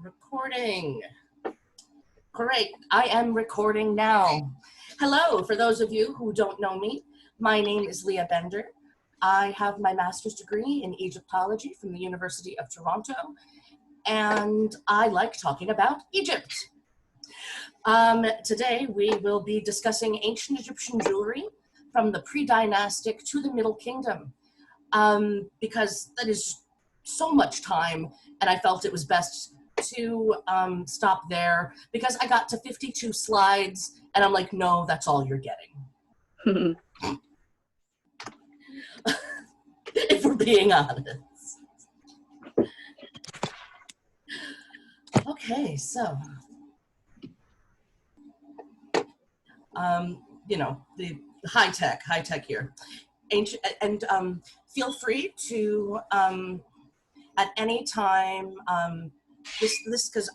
Recording. Great, I am recording now. Hello, for those of you who don't know me, my name is Leah Bender. I have my master's degree in Egyptology from the University of Toronto, and I like talking about Egypt. Today we will be discussing ancient Egyptian jewelry from the Predynastic to the Middle Kingdom, because that is so much time, and I felt it was best to stop there because I got to 52 slides and I'm like, no, that's all you're getting. If we're being honest. Okay, so, you know, the high tech here. Ancient, and feel free to, at any time, this because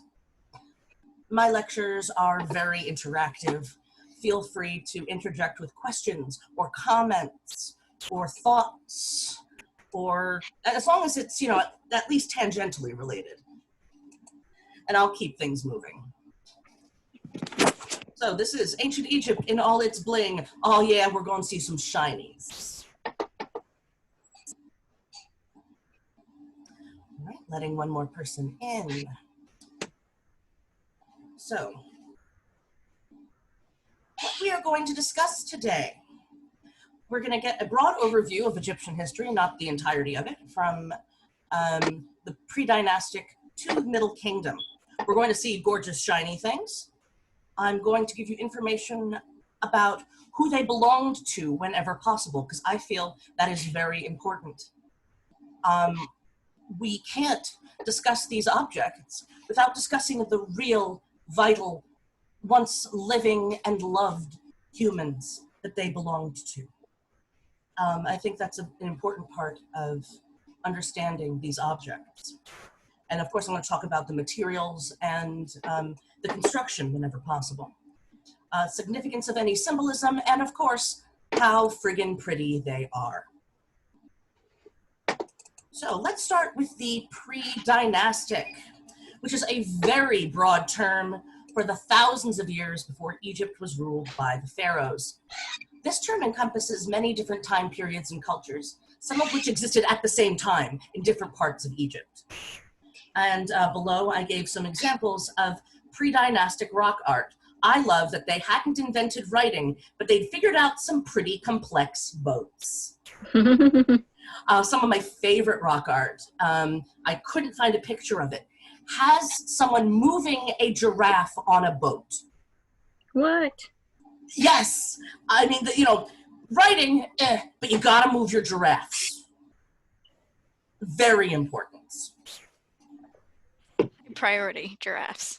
my lectures are very interactive. Feel free to interject with questions or comments or thoughts, or as long as it's, you know, at least tangentially related. And I'll keep things moving. So this is ancient Egypt in all its bling. Oh yeah, we're going to see some shinies. All right, letting one more person in. So, what we are going to discuss today, we're going to get a broad overview of Egyptian history, not the entirety of it, from the Predynastic to the Middle Kingdom. We're going to see gorgeous, shiny things. I'm going to give you information about who they belonged to whenever possible, because I feel that is very important. We can't discuss these objects without discussing the real, vital, once living and loved humans that they belonged to. I think that's an important part of understanding these objects. And of course, I'm going to talk about the materials and the construction whenever possible. Significance of any symbolism, and of course, how friggin' pretty they are. So let's start with the Predynastic, which is a very broad term for the thousands of years before Egypt was ruled by the pharaohs. This term encompasses many different time periods and cultures, some of which existed at the same time in different parts of Egypt. And below, I gave some examples of Predynastic rock art. I love that they hadn't invented writing, but they'd figured out some pretty complex boats. Some of my favorite rock art, I couldn't find a picture of it, has someone moving a giraffe on a boat. What? Yes. I mean, you know, writing, but you gotta move your giraffes. Very important. Priority, giraffes.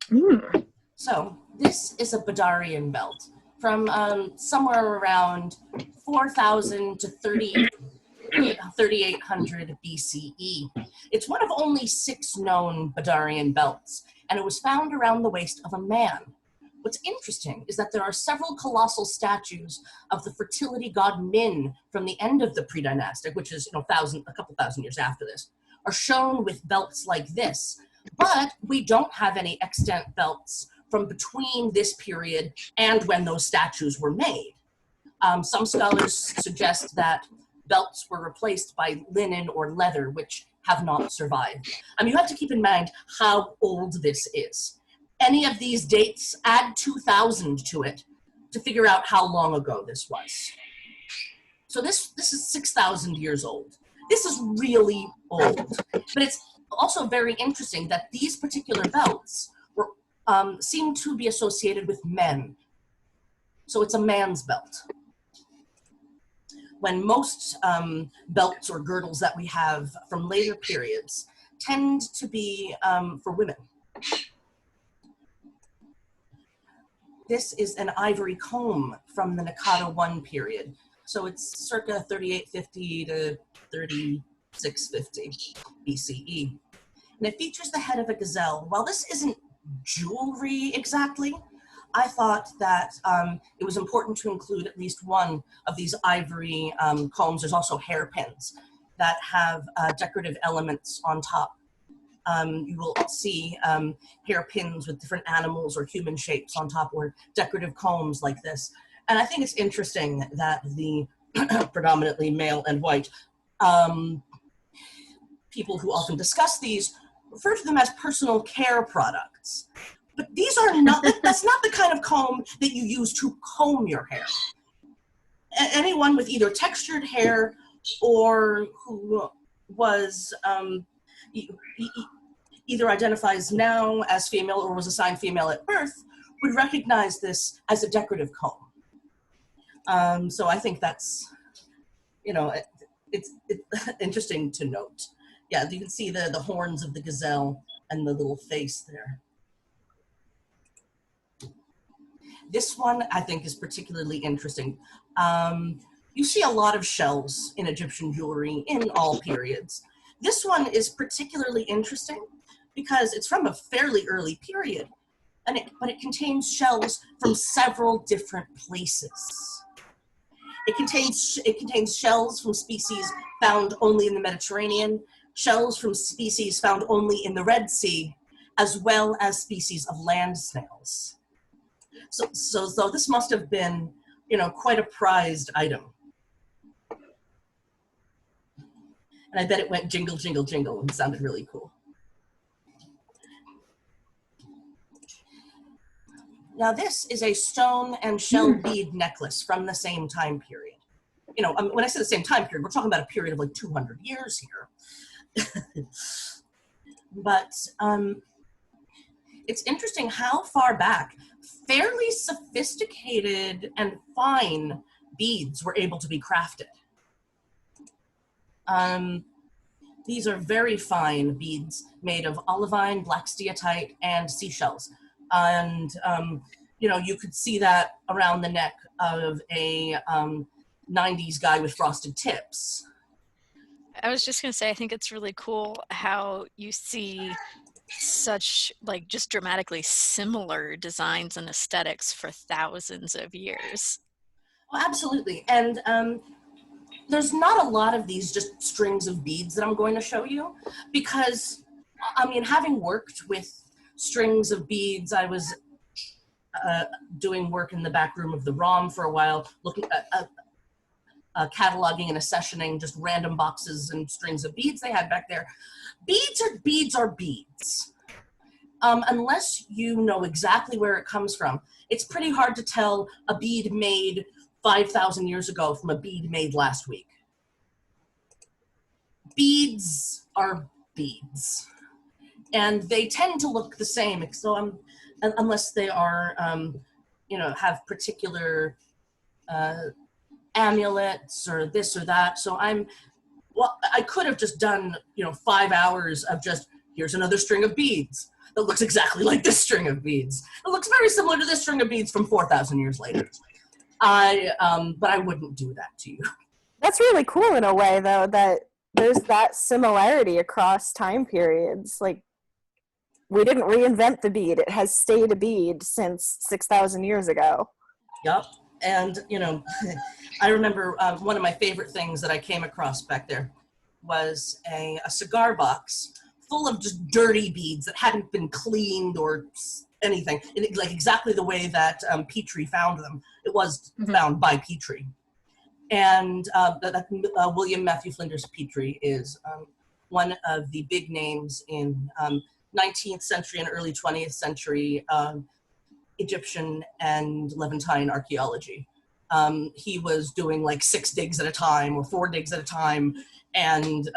Mm. So this is a Badarian belt from somewhere around 4,000 to 3,800 BCE. It's one of only 6 known Badarian belts, and it was found around the waist of a man. What's interesting is that there are several colossal statues of the fertility god Min from the end of the Predynastic, which is, you know, a couple thousand years after this, are shown with belts like this, but we don't have any extant belts from between this period and when those statues were made. Some scholars suggest that belts were replaced by linen or leather, which have not survived. I mean, you have to keep in mind how old this is. Any of these dates, add 2,000 to it to figure out how long ago this was. So this is 6,000 years old. This is really old, but it's also very interesting that these particular belts were seem to be associated with men. So it's a man's belt. When most belts or girdles that we have from later periods tend to be for women. This is an ivory comb from the Naqada I period. So it's circa 3850 to 3650 BCE. And it features the head of a gazelle. While this isn't jewelry exactly, I thought that it was important to include at least one of these ivory combs. There's also hairpins that have decorative elements on top. You will see hairpins with different animals or human shapes on top, or decorative combs like this. And I think it's interesting that the predominantly male and white people who often discuss these refer to them as personal care products. But these are not, that's not the kind of comb that you use to comb your hair. Anyone with either textured hair or who was either identifies now as female or was assigned female at birth would recognize this as a decorative comb. So I think that's, you know, it's interesting to note. Yeah, you can see the horns of the gazelle and the little face there. This one I think is particularly interesting. You see a lot of shells in Egyptian jewelry in all periods. This one is particularly interesting because it's from a fairly early period, but it contains shells from several different places. It contains shells from species found only in the Mediterranean, shells from species found only in the Red Sea, as well as species of land snails. So this must have been, you know, quite a prized item. And I bet it went jingle, jingle, jingle and sounded really cool. Now this is a stone and shell bead necklace from the same time period. You know, when I say the same time period, we're talking about a period of like 200 years here. But it's interesting how far back fairly sophisticated and fine beads were able to be crafted. These are very fine beads made of olivine, black steatite, and seashells. And, you know, you could see that around the neck of a 90s guy with frosted tips. I was just going to say, I think it's really cool how you see such like just dramatically similar designs and aesthetics for thousands of years. Well, absolutely. And there's not a lot of these just strings of beads that I'm going to show you because, I mean, having worked with strings of beads, I was doing work in the back room of the ROM for a while, looking at cataloging and accessioning just random boxes and strings of beads they had back there. Beads are beads. Unless you know exactly where it comes from, it's pretty hard to tell a bead made 5,000 years ago from a bead made last week. Beads are beads, and they tend to look the same. So unless they are, you know, have particular amulets or this or that. So I could have just done, you know, 5 hours of just, here's another string of beads that looks exactly like this string of beads. It looks very similar to this string of beads from 4,000 years later. But I wouldn't do that to you. That's really cool in a way, though, that there's that similarity across time periods. Like, we didn't reinvent the bead. It has stayed a bead since 6,000 years ago. Yep. And, you know, I remember one of my favorite things that I came across back there was a cigar box full of just dirty beads that hadn't been cleaned or anything, like exactly the way that Petrie found them. It was found by Petrie. And William Matthew Flinders Petrie is one of the big names in 19th century and early 20th century Egyptian and Levantine archaeology. He was doing like 6 digs at a time or 4 digs at a time. And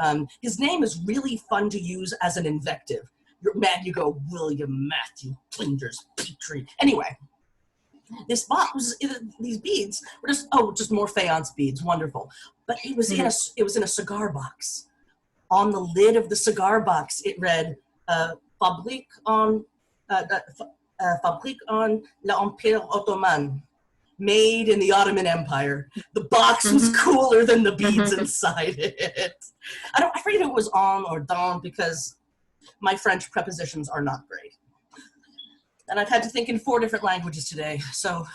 his name is really fun to use as an invective. You're mad, you go, William Matthew Flinders Petrie. Anyway, this box, these beads were just more faience beads, wonderful. But it was in a cigar box. On the lid of the cigar box, it read, Fabrique on l'Empire Ottoman, made in the Ottoman Empire. The box was cooler than the beads inside it. I forget if it was on or dans because my French prepositions are not great. And I've had to think in 4 different languages today, so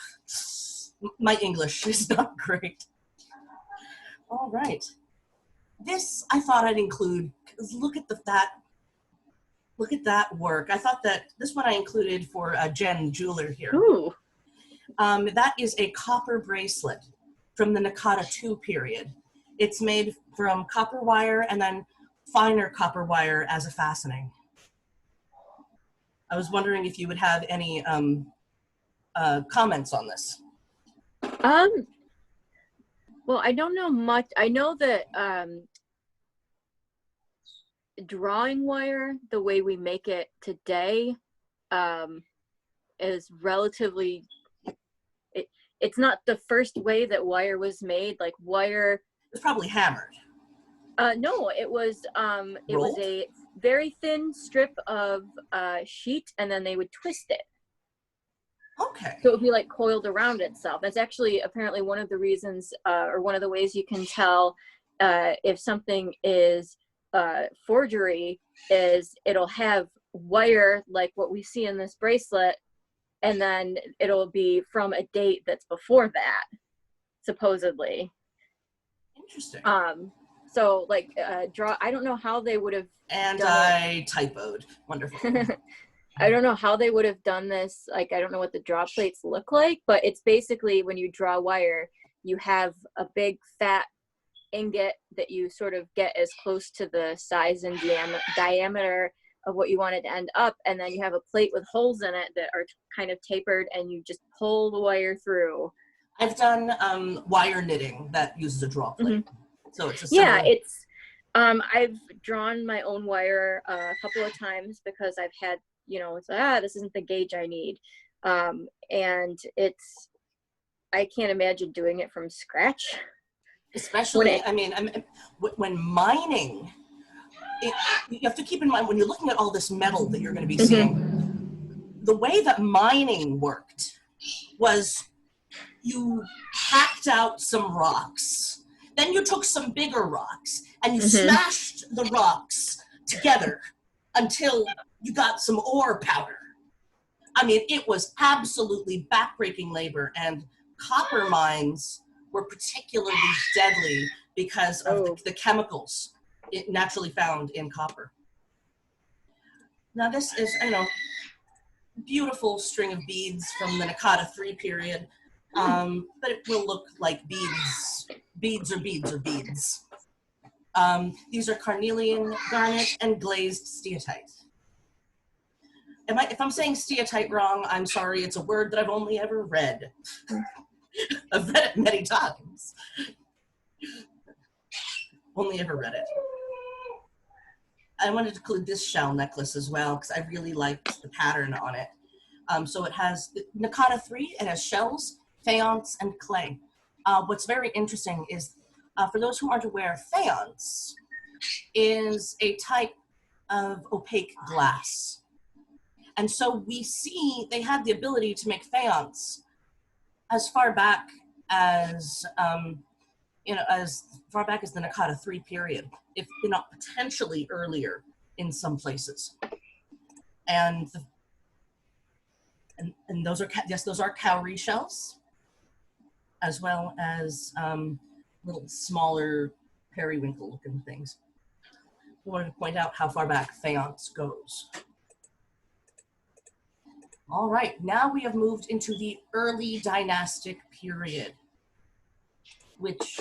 my English is not great. All right. This I thought I'd include, because look at that Look at that work. I thought that this one I included for Jen Jeweler here. Ooh. That is a copper bracelet from the Nakata II period. It's made from copper wire and then finer copper wire as a fastening. I was wondering if you would have any comments on this. Well, I don't know much. I know that drawing wire, the way we make it today, is relatively, it's not the first way that wire was made. Like wire, It's probably hammered. no, it was a very thin strip of sheet, and then they would twist it. Okay. So it would be like coiled around itself. That's actually apparently one of the reasons, or one of the ways you can tell if something is forgery, is it'll have wire like what we see in this bracelet, and then it'll be from a date that's before that, supposedly. Interesting. So like I don't know how they would have. And I typoed. Wonderful. I don't know how they would have done this. Like, I don't know what the draw plates look like, but it's basically when you draw wire, you have a big fat ingot that you sort of get as close to the size and diameter of what you want it to end up. And then you have a plate with holes in it that are kind of tapered, and you just pull the wire through. I've done wire knitting that uses a draw plate. Mm-hmm. So it's a similar... similar... Yeah, it's, I've drawn my own wire a couple of times because I've had, you know, it's this isn't the gauge I need. And it's, I can't imagine doing it from scratch. Especially, when mining, you have to keep in mind, when you're looking at all this metal that you're going to be seeing, the way that mining worked was you hacked out some rocks, then you took some bigger rocks, and you smashed the rocks together until you got some ore powder. I mean, it was absolutely backbreaking labor, and copper mines were particularly deadly because of the chemicals it naturally found in copper. Now this is, beautiful string of beads from the Nakata III period, but it will look like beads. Beads are beads are beads. These are carnelian, garnet, and glazed steatite. If I'm saying steatite wrong, I'm sorry. It's a word that I've only ever read. I've read it many times. Only ever read it. I wanted to include this shell necklace as well because I really liked the pattern on it. So it has Nakata III. It has shells, faience, and clay. What's very interesting is, for those who aren't aware, faience is a type of opaque glass. And so we see they had the ability to make faience as far back as, as far back as the Nakata III period, if not potentially earlier in some places. And those are, yes, those are cowrie shells, as well as little smaller periwinkle looking things. I wanted to point out how far back faience goes. All right, now we have moved into the early dynastic period, which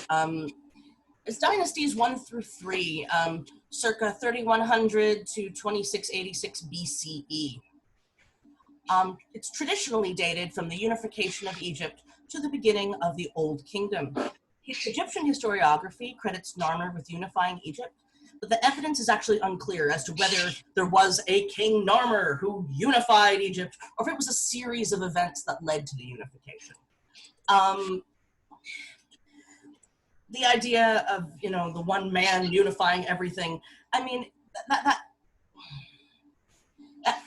is dynasties 1 through 3, circa 3100 to 2686 BCE. It's traditionally dated from the unification of Egypt to the beginning of the Old Kingdom. Egyptian historiography credits Narmer with unifying Egypt, but the evidence is actually unclear as to whether there was a King Narmer who unified Egypt, or if it was a series of events that led to the unification. The idea of, the one man unifying everything, I mean, that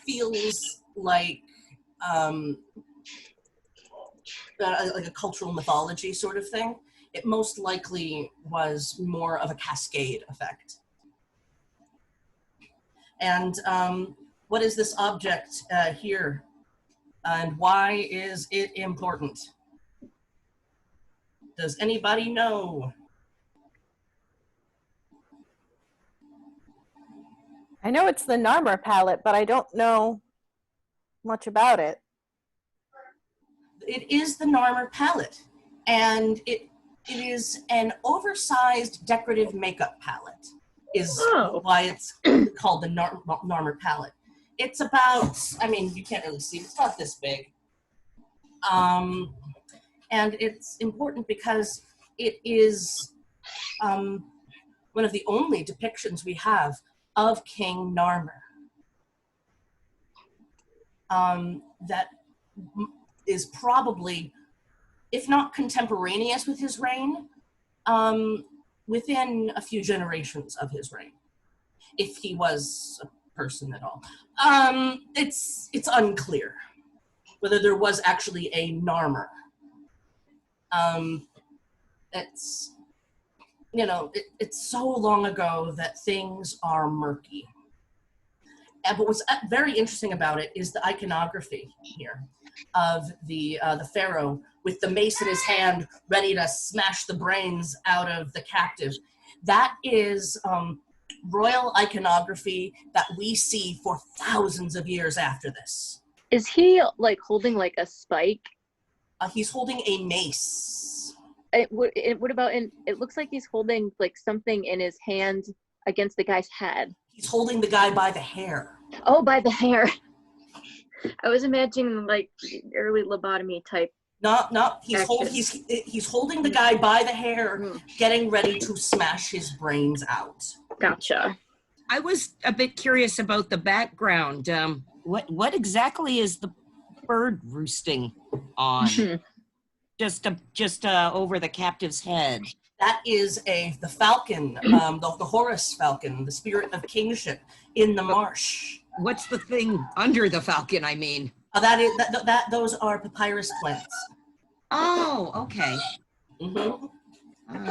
feels like a cultural mythology sort of thing. It most likely was more of a cascade effect. And what is this object here? And why is it important? Does anybody know? I know it's the Narmer palette, but I don't know much about it. It is the Narmer palette, and it is an oversized decorative makeup palette, is why it's called the Narmer palette. It's about, I mean, you can't really see, it's not this big. And it's important because it is one of the only depictions we have of King Narmer. That is probably, if not contemporaneous with his reign, within a few generations of his reign, if he was a person at all. It's unclear whether there was actually a Narmer. It's, you know, it's so long ago that things are murky. But what's very interesting about it is the iconography here of the pharaoh with the mace in his hand, ready to smash the brains out of the captive. That is royal iconography that we see for thousands of years after this. Is he like holding like a spike? He's holding a mace. What about it looks like he's holding like something in his hand against the guy's head. He's holding the guy by the hair. Oh, by the hair. I was imagining like early lobotomy type. No, he's holding the guy by the hair, getting ready to smash his brains out. Gotcha. I was a bit curious about the background. What exactly is the bird roosting on? just over the captive's head. That is the falcon, the Horus falcon, the spirit of kingship in the marsh. What's the thing under the falcon, I mean? Those are papyrus plants. Oh, okay. Mm-hmm.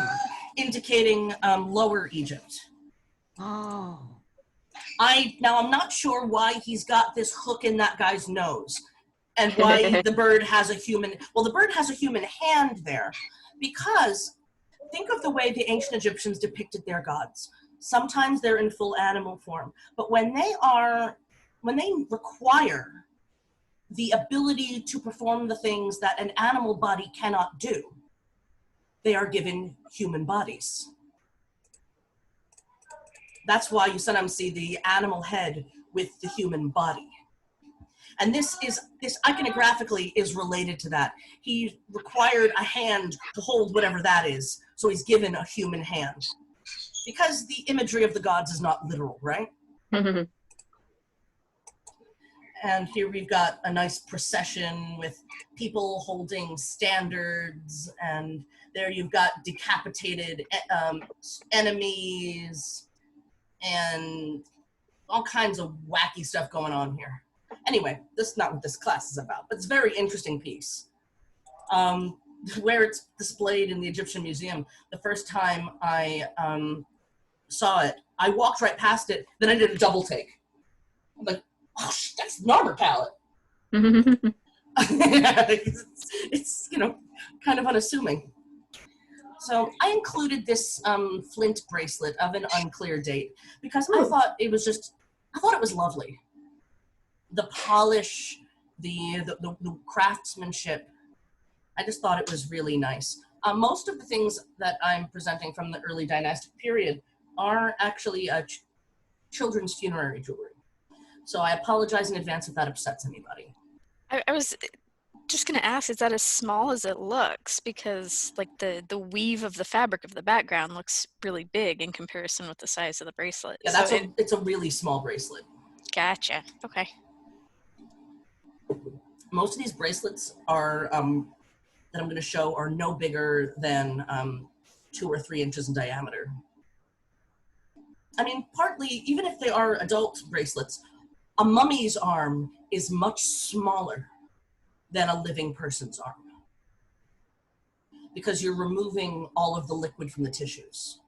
Indicating Lower Egypt. Oh. Now I'm not sure why he's got this hook in that guy's nose, and why the bird has a human. Well, the bird has a human hand there, because think of the way the ancient Egyptians depicted their gods. Sometimes they're in full animal form, but when they require the ability to perform the things that an animal body cannot do, they are given human bodies. That's why you sometimes see the animal head with the human body. And this iconographically is related to that. He required a hand to hold whatever that is, so he's given a human hand. Because the imagery of the gods is not literal, right? And here we've got a nice procession with people holding standards, and there you've got decapitated enemies, and all kinds of wacky stuff going on here. Anyway, this is not what this class is about, but it's a very interesting piece. Where it's displayed in the Egyptian Museum, the first time I saw it, I walked right past it, then I did a double take. I'm like, oh, that's the Narmer palette. It's, you know, kind of unassuming. So I included this Flint bracelet of an unclear date because I thought it was lovely. The polish, the craftsmanship, I just thought it was really nice. Most of the things that I'm presenting from the early dynastic period are actually children's funerary jewelry. So I apologize in advance if that upsets anybody. I was just going to ask, is that as small as it looks? Because like the weave of the fabric of the background looks really big in comparison with the size of the bracelet. Yeah, it's a really small bracelet. Gotcha. Okay. Most of these bracelets are that I'm going to show are no bigger than 2 or 3 inches in diameter. I mean, partly, even if they are adult bracelets, a mummy's arm is much smaller than a living person's arm because you're removing all of the liquid from the tissues.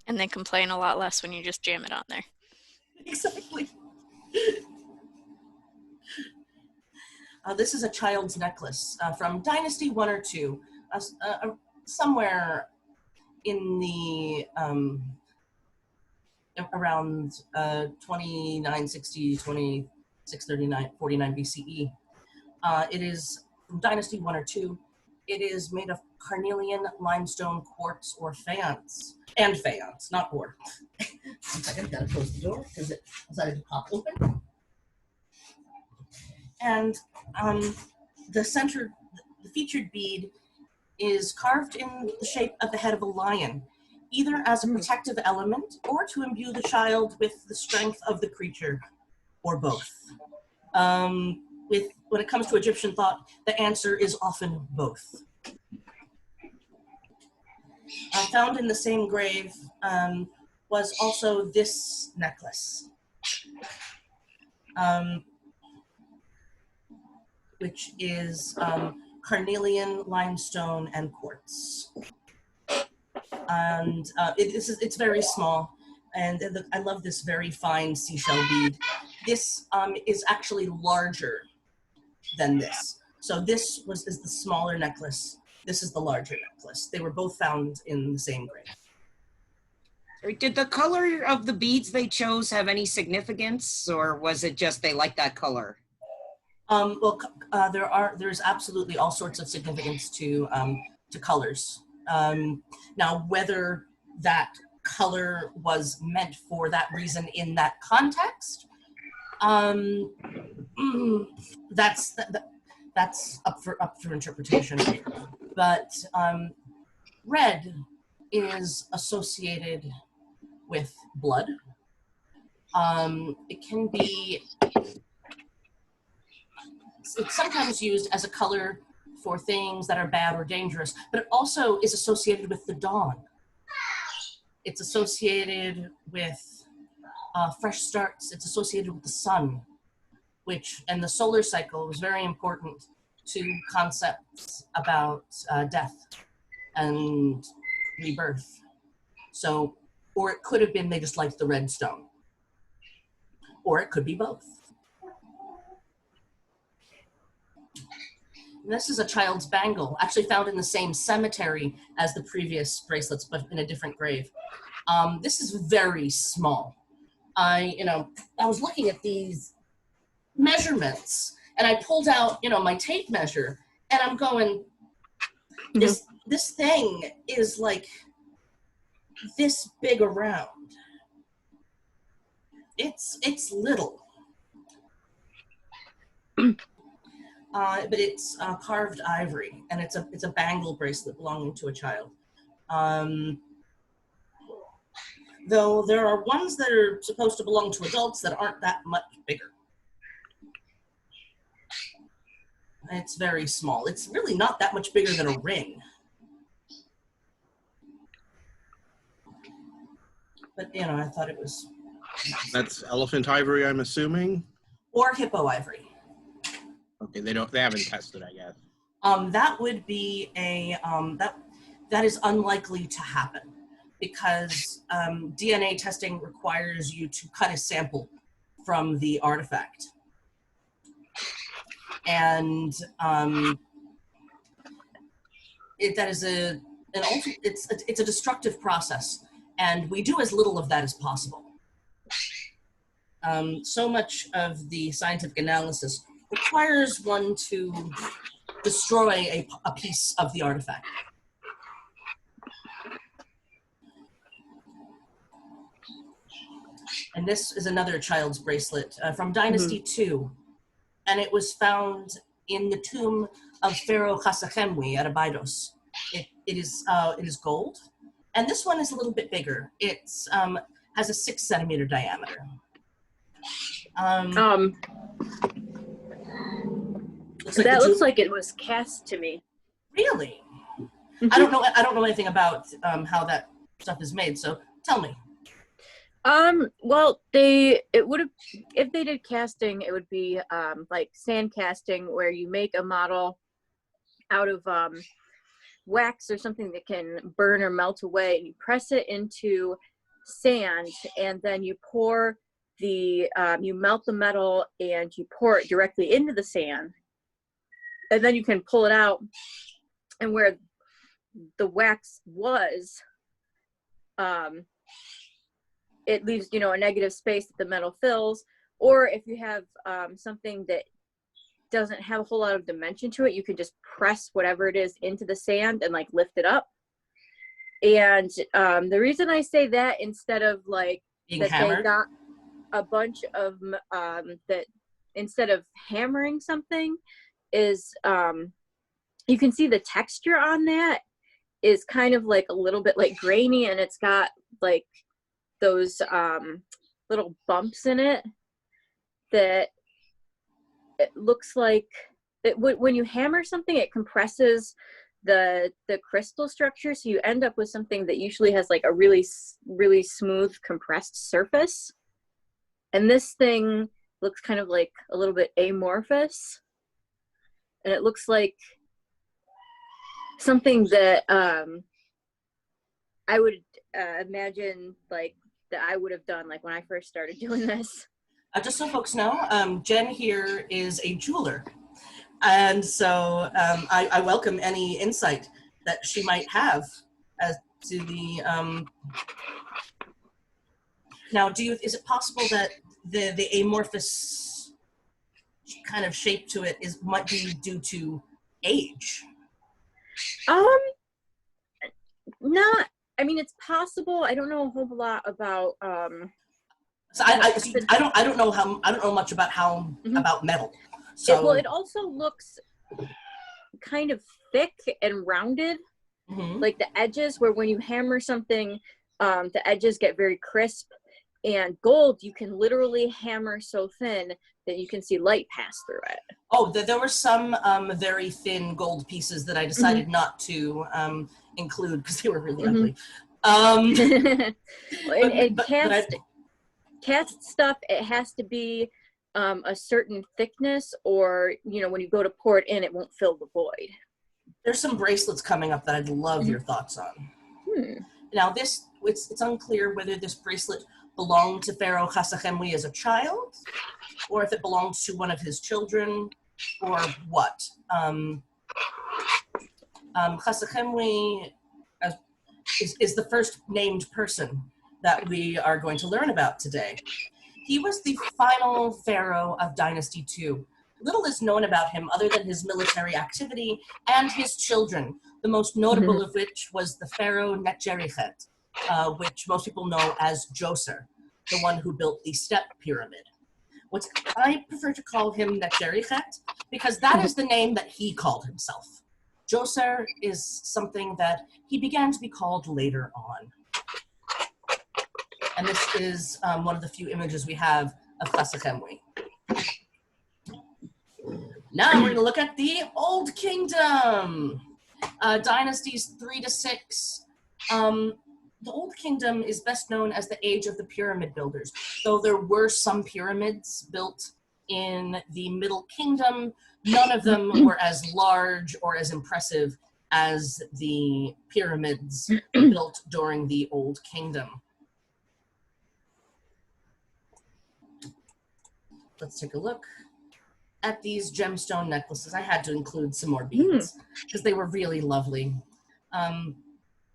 And they complain a lot less when you just jam it on there. Exactly. This is a child's necklace from Dynasty 1 or 2, somewhere in the around 2960, 2639, 49 BCE. It is from Dynasty 1 or 2. It is made of carnelian, limestone, quartz, or faience. And faience, not ore. 1 second, gotta close the door because it decided to pop open. And the featured bead is carved in the shape of the head of a lion, either as a protective element or to imbue the child with the strength of the creature, or both. When it comes to Egyptian thought, the answer is often both. Found in the same grave was also this necklace, which is carnelian, limestone, and quartz. And it's very small, and I love this very fine seashell bead. This is actually larger than this. So this is the smaller necklace. This is the larger necklace. They were both found in the same grave. Did the color of the beads they chose have any significance, or was it just they liked that color? There's absolutely all sorts of significance to colors. Now, whether that color was meant for that reason in that context, that's up for interpretation. But red is associated with blood. It can be. It's sometimes used as a color for things that are bad or dangerous, but it also is associated with the dawn. It's associated with fresh starts. It's associated with the sun, and the solar cycle was very important to concepts about death and rebirth. So, or it could have been they just liked the red stone, or it could be both. And this is a child's bangle, actually found in the same cemetery as the previous bracelets, but in a different grave. This is very small. I was looking at these measurements, and I pulled out, my tape measure, and I'm going, this thing is like this big around. It's little. But it's carved ivory, and it's a bangle bracelet belonging to a child. Though there are ones that are supposed to belong to adults that aren't that much bigger. It's very small. It's really not that much bigger than a ring. But, I thought it was... That's elephant ivory, I'm assuming? Or hippo ivory. Okay, they haven't tested, I guess. That would be that is unlikely to happen because DNA testing requires you to cut a sample from the artifact. And it's a destructive process, and we do as little of that as possible. So much of the scientific analysis requires one to destroy a piece of the artifact. And this is another child's bracelet from Dynasty 2. And it was found in the tomb of Pharaoh Khasekhemwy at Abydos. It is gold. And this one is a little bit bigger. It has a 6 centimeter diameter. Looks like it was cast to me. Really? I don't know anything about how that stuff is made, so tell me. Well, if they did casting, it would be like sand casting, where you make a model out of wax or something that can burn or melt away, and you press it into sand, and then you pour you melt the metal and you pour it directly into the sand, and then you can pull it out, and where the wax was, it leaves, you know, a negative space that the metal fills. Or if you have something that doesn't have a whole lot of dimension to it, you can just press whatever it is into the sand and like lift it up. And the reason I say that instead of like Being that hammered? they got a bunch of that instead of hammering something is you can see the texture on that is kind of like a little bit like grainy, and it's got like those little bumps in it that it looks like that when you hammer something, it compresses the crystal structure, so you end up with something that usually has like a really smooth compressed surface. And this thing looks kind of like a little bit amorphous, and it looks like something that I would imagine like that I would have done like when I first started doing this. Just so folks know, Jen here is a jeweler. And so I welcome any insight that she might have as to the, now is it possible that the amorphous kind of shape to it might be due to age? Not, I mean, it's possible. I don't know a whole lot about, So I don't know much about about metal. So well, it also looks kind of thick and rounded, like the edges, where when you hammer something, the edges get very crisp. And gold, you can literally hammer so thin that you can see light pass through it. Oh, there were some very thin gold pieces that I decided not to include because they were really ugly. Cast stuff, it has to be a certain thickness, or you know, when you go to pour it in, it won't fill the void. There's some bracelets coming up that I'd love your thoughts on. Now, it's unclear whether this bracelet belonged to Pharaoh Khasekhemwy as a child, or if it belonged to one of his children, or what. Khasekhemwy is the first named person that we are going to learn about today. He was the final pharaoh of Dynasty II. Little is known about him other than his military activity and his children, the most notable of which was the pharaoh Netjerichet, which most people know as Djoser, the one who built the step pyramid. I prefer to call him Netjerichet because that is the name that he called himself. Djoser is something that he began to be called later on. And this is one of the few images we have of Khasekhemwy. Now we're going to look at the Old Kingdom. Dynasties 3 to 6. The Old Kingdom is best known as the age of the pyramid builders, though there were some pyramids built in the Middle Kingdom. None of them were as large or as impressive as the pyramids built during the Old Kingdom. Let's take a look at these gemstone necklaces. I had to include some more beads because they were really lovely.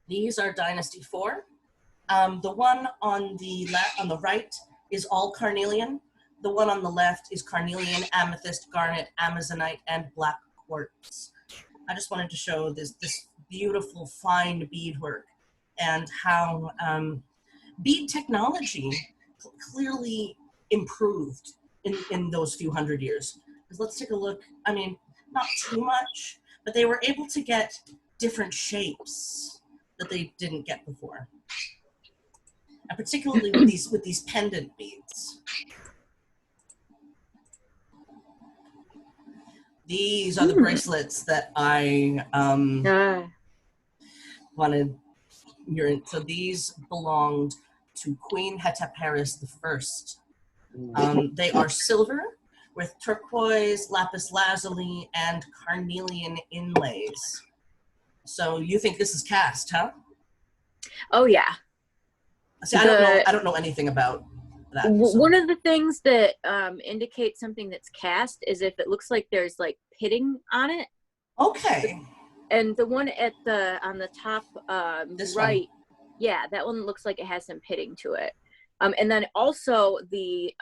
These are Dynasty 4. The one on the right is all carnelian. The one on the left is carnelian, amethyst, garnet, amazonite, and black quartz. I just wanted to show this beautiful fine beadwork and how bead technology clearly improved in those few hundred years. Let's take a look. I mean, not too much, but they were able to get different shapes that they didn't get before. And particularly with these pendant beads. These are the bracelets that I wanted. So these belonged to Queen Hetepheres I. They are silver with turquoise, lapis lazuli, and carnelian inlays. So you think this is cast, huh? Oh yeah. See, I don't know anything about that. So. One of the things that indicates something that's cast is if it looks like there's like pitting on it. Okay. And the one on the top this right, one. yeah, that one looks like it has some pitting to it. And then also the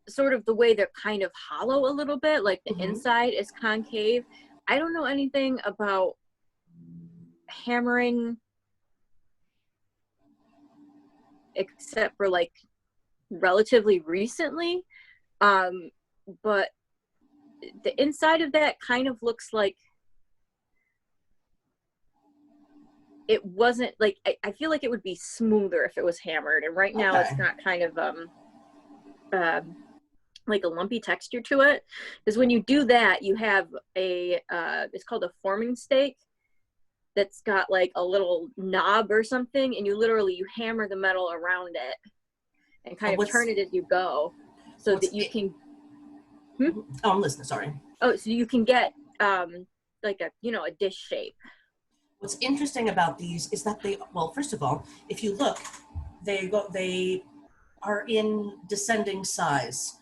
sort of the way they're kind of hollow a little bit, like the inside is concave. I don't know anything about hammering except for like relatively recently, but the inside of that kind of looks like it wasn't like, I feel like it would be smoother if it was hammered, and right now it's not kind of like a lumpy texture to it, because when you do that you have a it's called a forming stake that's got like a little knob or something, and you hammer the metal around it and kind of turn it as you go, so that you can Oh, I'm listening, sorry. Oh, so you can get like a, you know, a dish shape. What's interesting about these is that they, well, first of all, if you look, they are in descending size.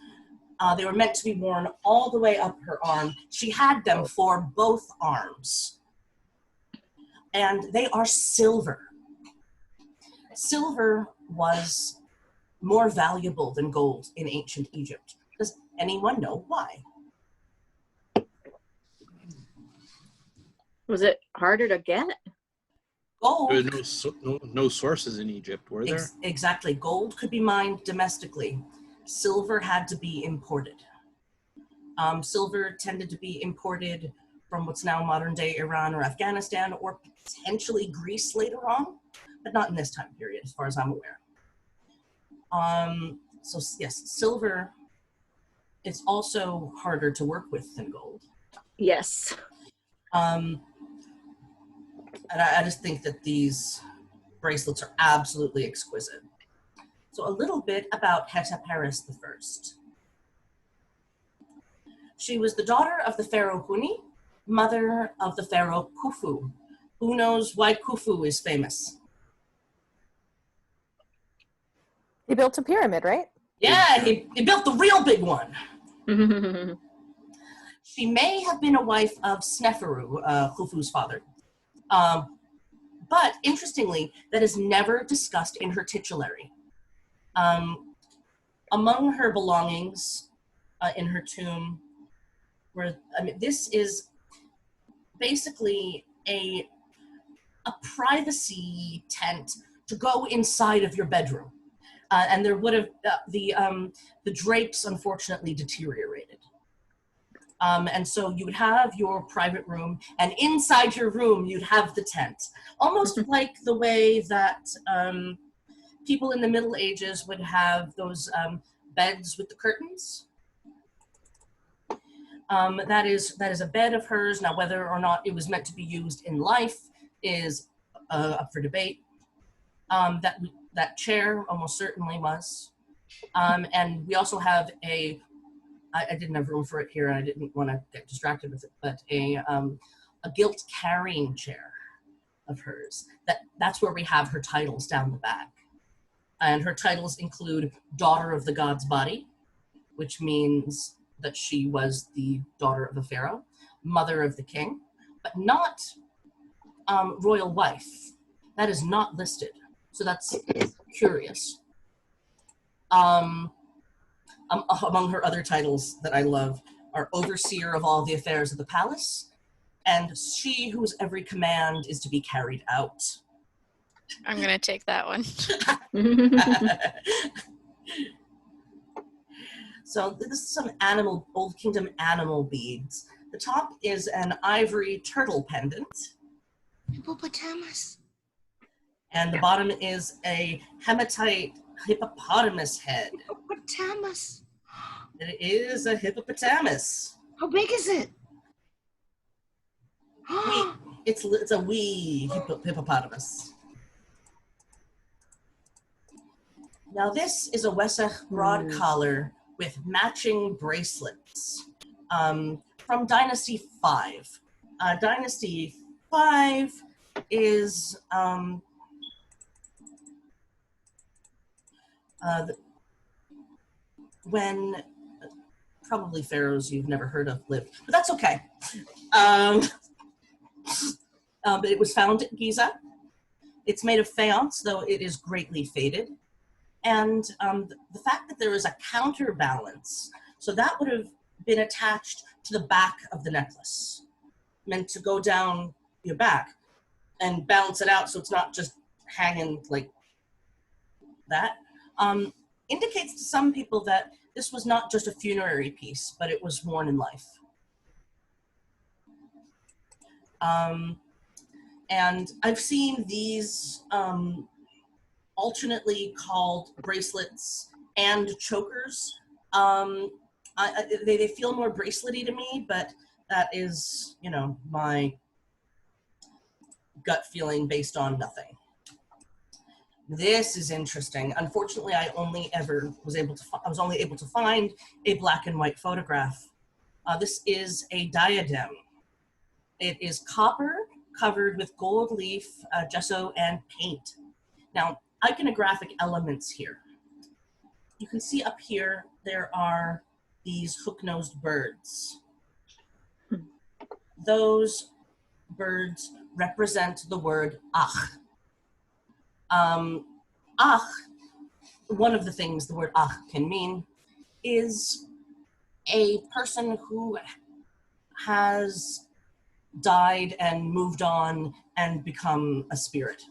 They were meant to be worn all the way up her arm. She had them for both arms. And they are silver. Silver was more valuable than gold in ancient Egypt. Does anyone know why? Was it harder to get? Gold. There were no sources in Egypt, were there? Exactly. Gold could be mined domestically. Silver had to be imported. Silver tended to be imported from what's now modern-day Iran or Afghanistan, or potentially Greece later on, but not in this time period, as far as I'm aware. So yes, silver is also harder to work with than gold. Yes. And I just think that these bracelets are absolutely exquisite. So a little bit about Hetepheres the First. She was the daughter of the pharaoh Huni, mother of the pharaoh Khufu. Who knows why Khufu is famous? He built a pyramid, right? Yeah, he built the real big one. She may have been a wife of Sneferu, Khufu's father. But interestingly, that is never discussed in her titulary. Among her belongings in her tomb were, this is basically a privacy tent to go inside of your bedroom. And there would have, the drapes unfortunately deteriorated. And so you would have your private room, and inside your room you'd have the tent. Almost like the way that people in the Middle Ages would have those beds with the curtains. That is a bed of hers. Now, whether or not it was meant to be used in life is up for debate. That chair almost certainly was. And we also have I didn't have room for it here, and I didn't want to get distracted with it, but a gilt carrying chair of hers. That's where we have her titles down the back. And her titles include Daughter of the God's Body, which means that she was the daughter of a pharaoh, Mother of the King, but not Royal Wife. That is not listed. So that's curious. Among her other titles that I love are Overseer of all the affairs of the palace, and She whose every command is to be carried out. I'm going to take that one. So this is some Old Kingdom animal beads. The top is an ivory turtle pendant. Hippopotamus. And the bottom is a hematite hippopotamus head. Hippopotamus. It is a hippopotamus. How big is it? It's a wee hippopotamus. Now this is a Wesekh broadcollar with matching bracelets from Dynasty 5. Dynasty 5 is when probably pharaohs you've never heard of lived, but that's okay. But it was found at Giza, It's made of faience, though it is greatly faded. And the fact that there is a counterbalance, so that would have been attached to the back of the necklace, meant to go down your back and balance it out so it's not just hanging like that, indicates to some people that this was not just a funerary piece, but it was worn in life. And I've seen these alternately called bracelets and chokers. They feel more bracelety to me, but that is, you know, my gut feeling based on nothing. This is interesting. Unfortunately, I was only able to find a black and white photograph. This is a diadem. It is copper covered with gold leaf, gesso, and paint. Now, iconographic elements here. You can see up here, there are these hook-nosed birds. Those birds represent the word ach. Ach, one of the things the word ach can mean is a person who has died and moved on and become a spirit.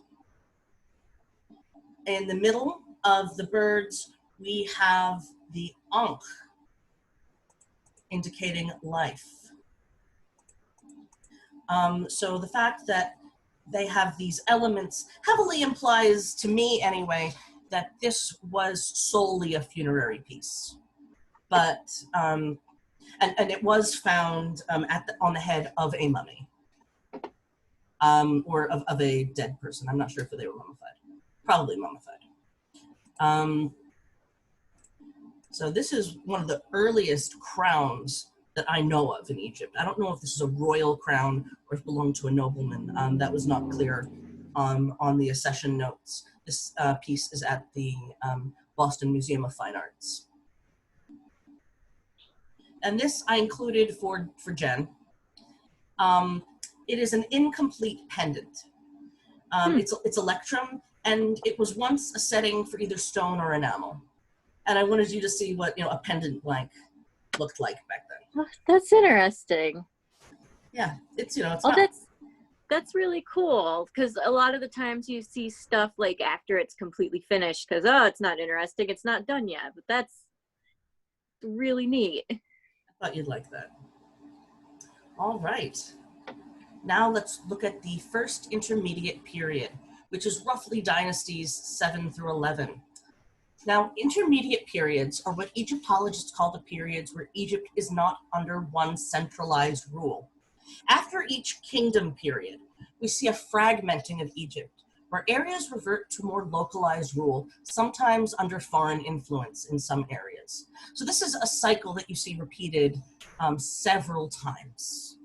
In the middle of the birds, we have the ankh, indicating life. So the fact that they have these elements heavily implies, to me anyway, that this was solely a funerary piece. But, and it was found on the head of a mummy, or of a dead person. I'm not sure if they were mummified. Probably mummified. So this is one of the earliest crowns that I know of in Egypt. I don't know if this is a royal crown or if it belonged to a nobleman. That was not clear on the accession notes. This piece is at the Boston Museum of Fine Arts. And this I included for Jen. It is an incomplete pendant. It's electrum, and it was once a setting for either stone or enamel. And I wanted you to see what, you know, a pendant blank looked like back then. Oh, that's interesting. Yeah, it's, you know, it's Oh, not, that's really cool, because a lot of the times you see stuff like after it's completely finished because, oh, it's not interesting, it's not done yet. But that's really neat. I thought you'd like that. All right. Now let's look at the first intermediate period, which is roughly dynasties 7 through 11. Now, intermediate periods are what Egyptologists call the periods where Egypt is not under one centralized rule. After each kingdom period, we see a fragmenting of Egypt, where areas revert to more localized rule, sometimes under foreign influence in some areas. So this is a cycle that you see repeated several times.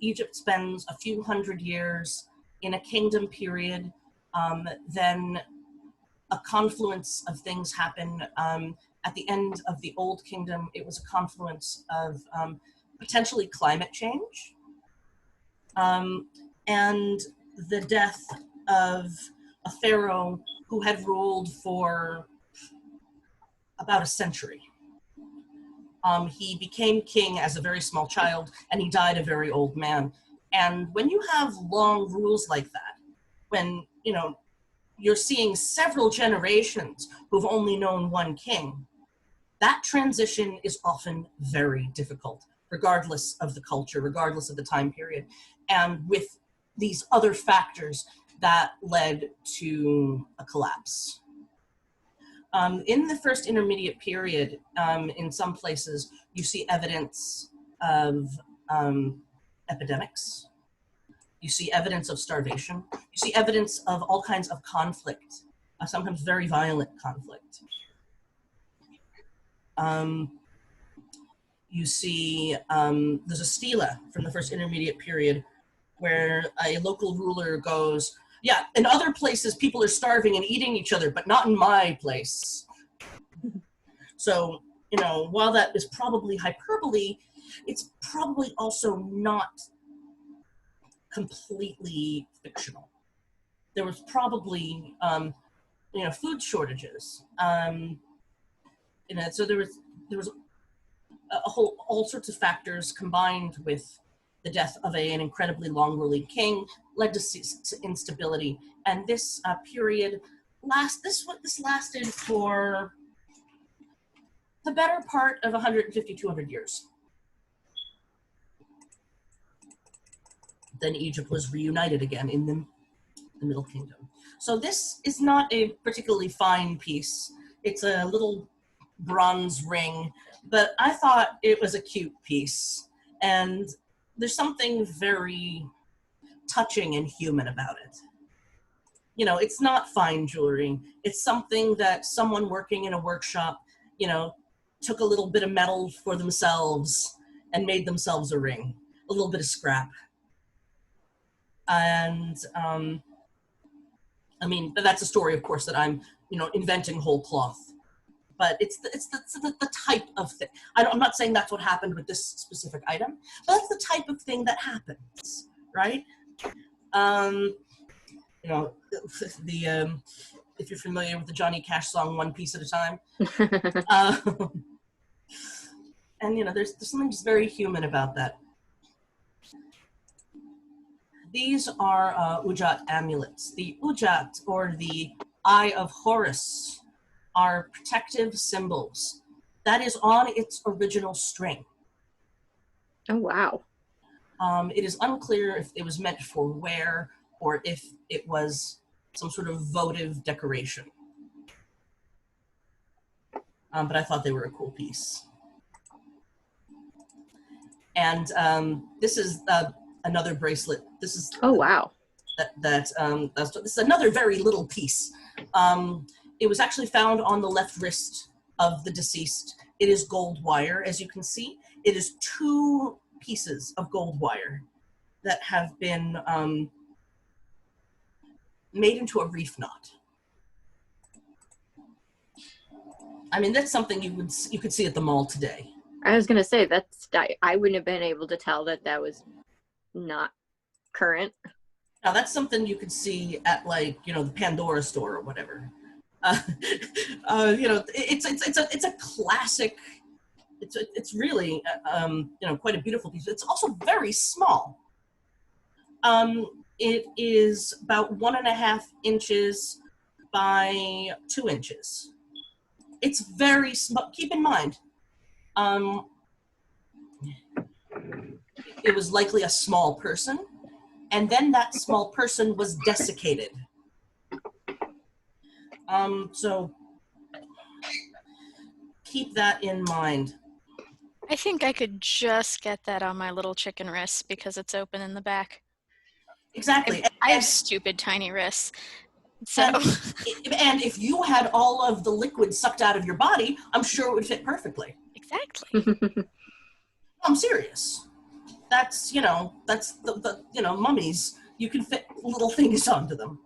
Egypt spends a few hundred years in a kingdom period, then a confluence of things happen. At the end of the Old Kingdom, it was a confluence of potentially climate change and the death of a pharaoh who had ruled for about a century. He became king as a very small child, and he died a very old man. And when you have long rules like that, when, you know, you're seeing several generations who've only known one king, that transition is often very difficult, regardless of the culture, regardless of the time period, and with these other factors that led to a collapse. In the first intermediate period, in some places, you see evidence of epidemics. You see evidence of starvation. You see evidence of all kinds of conflict, sometimes very violent conflict. You see, there's a stela from the first intermediate period where a local ruler goes, yeah, in other places people are starving and eating each other, but not in my place. So, you know, while that is probably hyperbole, it's probably also not completely fictional. there was probably food shortages. So there was all sorts of factors combined with the death of an incredibly long-ruling king led to instability, and this period lasted for the better part of 150, 200 years. Then Egypt was reunited again in the Middle Kingdom. So this is not a particularly fine piece. It's a little bronze ring, but I thought it was a cute piece. And there's something very touching and human about it. It's not fine jewelry. It's something that someone working in a workshop, took a little bit of metal for themselves and made themselves a ring, a little bit of scrap. And that's a story, of course, that I'm, inventing whole cloth. But it's the type of thing. I'm not saying that's what happened with this specific item, but that's the type of thing that happens, right? If you're familiar with the Johnny Cash song "One Piece at a Time," and there's something just very human about that. These are Udjat amulets. The Udjat, or the Eye of Horus, are protective symbols. That is on its original string. Oh, wow. It is unclear if it was meant for wear or if it was some sort of votive decoration. But I thought they were a cool piece. And this is another bracelet. This is Oh, wow. This is another very little piece. It was actually found on the left wrist of the deceased. It is gold wire, as you can see. It is 2 pieces of gold wire that have been made into a reef knot. That's something you could see at the mall today. I was gonna say I wouldn't have been able to tell that was not current. Now that's something you could see at the Pandora store or whatever. It's a classic. It's really quite a beautiful piece. It's also very small. It is about 1.5 inches by 2 inches. It's very small. Keep in mind, it was likely a small person, and then that small person was desiccated. So keep that in mind. I think I could just get that on my little chicken wrist because it's open in the back. Exactly. I have stupid tiny wrists. So and if you had all of the liquid sucked out of your body, I'm sure it would fit perfectly. Exactly. I'm serious. That's the mummies. You can fit little things onto them.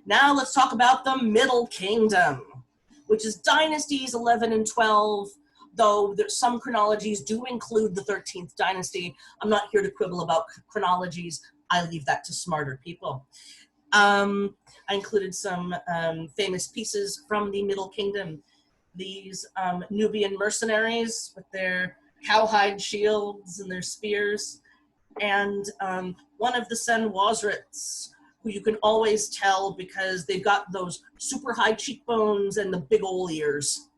Now let's talk about the Middle Kingdom, which is dynasties 11 and 12, though some chronologies do include the 13th dynasty. I'm not here to quibble about chronologies. I leave that to smarter people. I included some famous pieces from the Middle Kingdom. These Nubian mercenaries with their cowhide shields and their spears, and one of the Senwosrits, who you can always tell because they've got those super high cheekbones and the big old ears.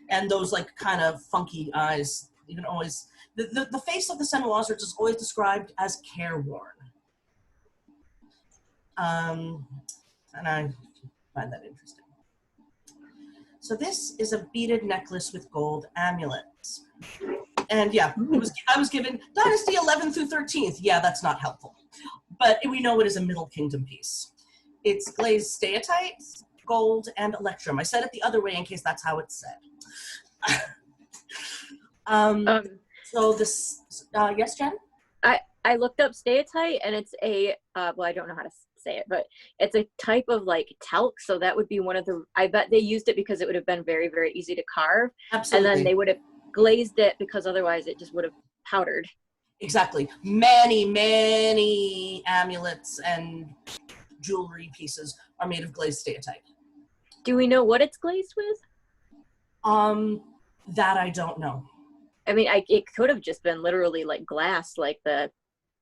And those kind of funky eyes. You can always, the face of the Senwosrits is always described as careworn. And I find that interesting. So this is a beaded necklace with gold amulets. And yeah, I was given Dynasty 11 through 13th. Yeah, that's not helpful. But we know it is a Middle Kingdom piece. It's glazed steatite, gold, and electrum. I said it the other way in case that's how it's said. So this, yes, Jen? I looked up steatite, and it's a, well, I don't know how to say it, but it's a type of talc, so that would be one of the, I bet they used it because it would have been very, very easy to carve. Absolutely. And then they would have glazed it because otherwise it just would have powdered. Exactly. Many amulets and jewelry pieces are made of glazed steatite. Do we know what it's glazed with? That I don't know. I mean, it could have just been literally like glass, like the.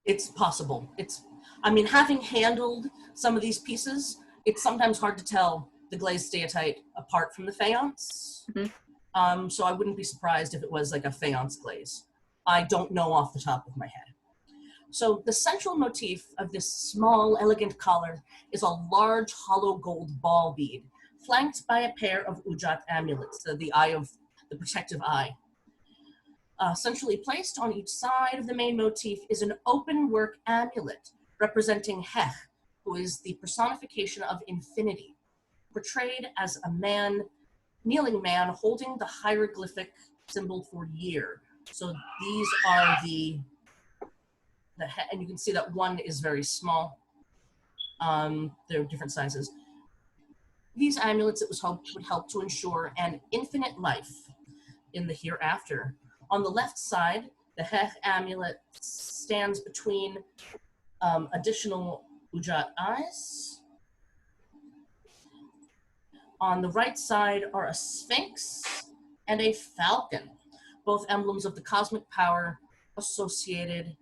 It's possible. I mean, having handled some of these pieces, it's sometimes hard to tell the glazed steatite apart from the faience. Mm-hmm. So I wouldn't be surprised if it was like a faience glaze. I don't know off the top of my head. So the central motif of this small, elegant collar is a large hollow gold ball bead, flanked by a pair of Udjat amulets, the eye of the protective eye. Centrally placed on each side of the main motif is an open work amulet representing Heth, who is the personification of infinity, portrayed as a kneeling man holding the hieroglyphic symbol for year. So these are and you can see that one is very small. They're different sizes. These amulets, it was hoped, would help to ensure an infinite life in the hereafter. On the left side, the Heth amulet stands between additional Udjat eyes. On the right side are a sphinx and a falcon, both emblems of the cosmic power associated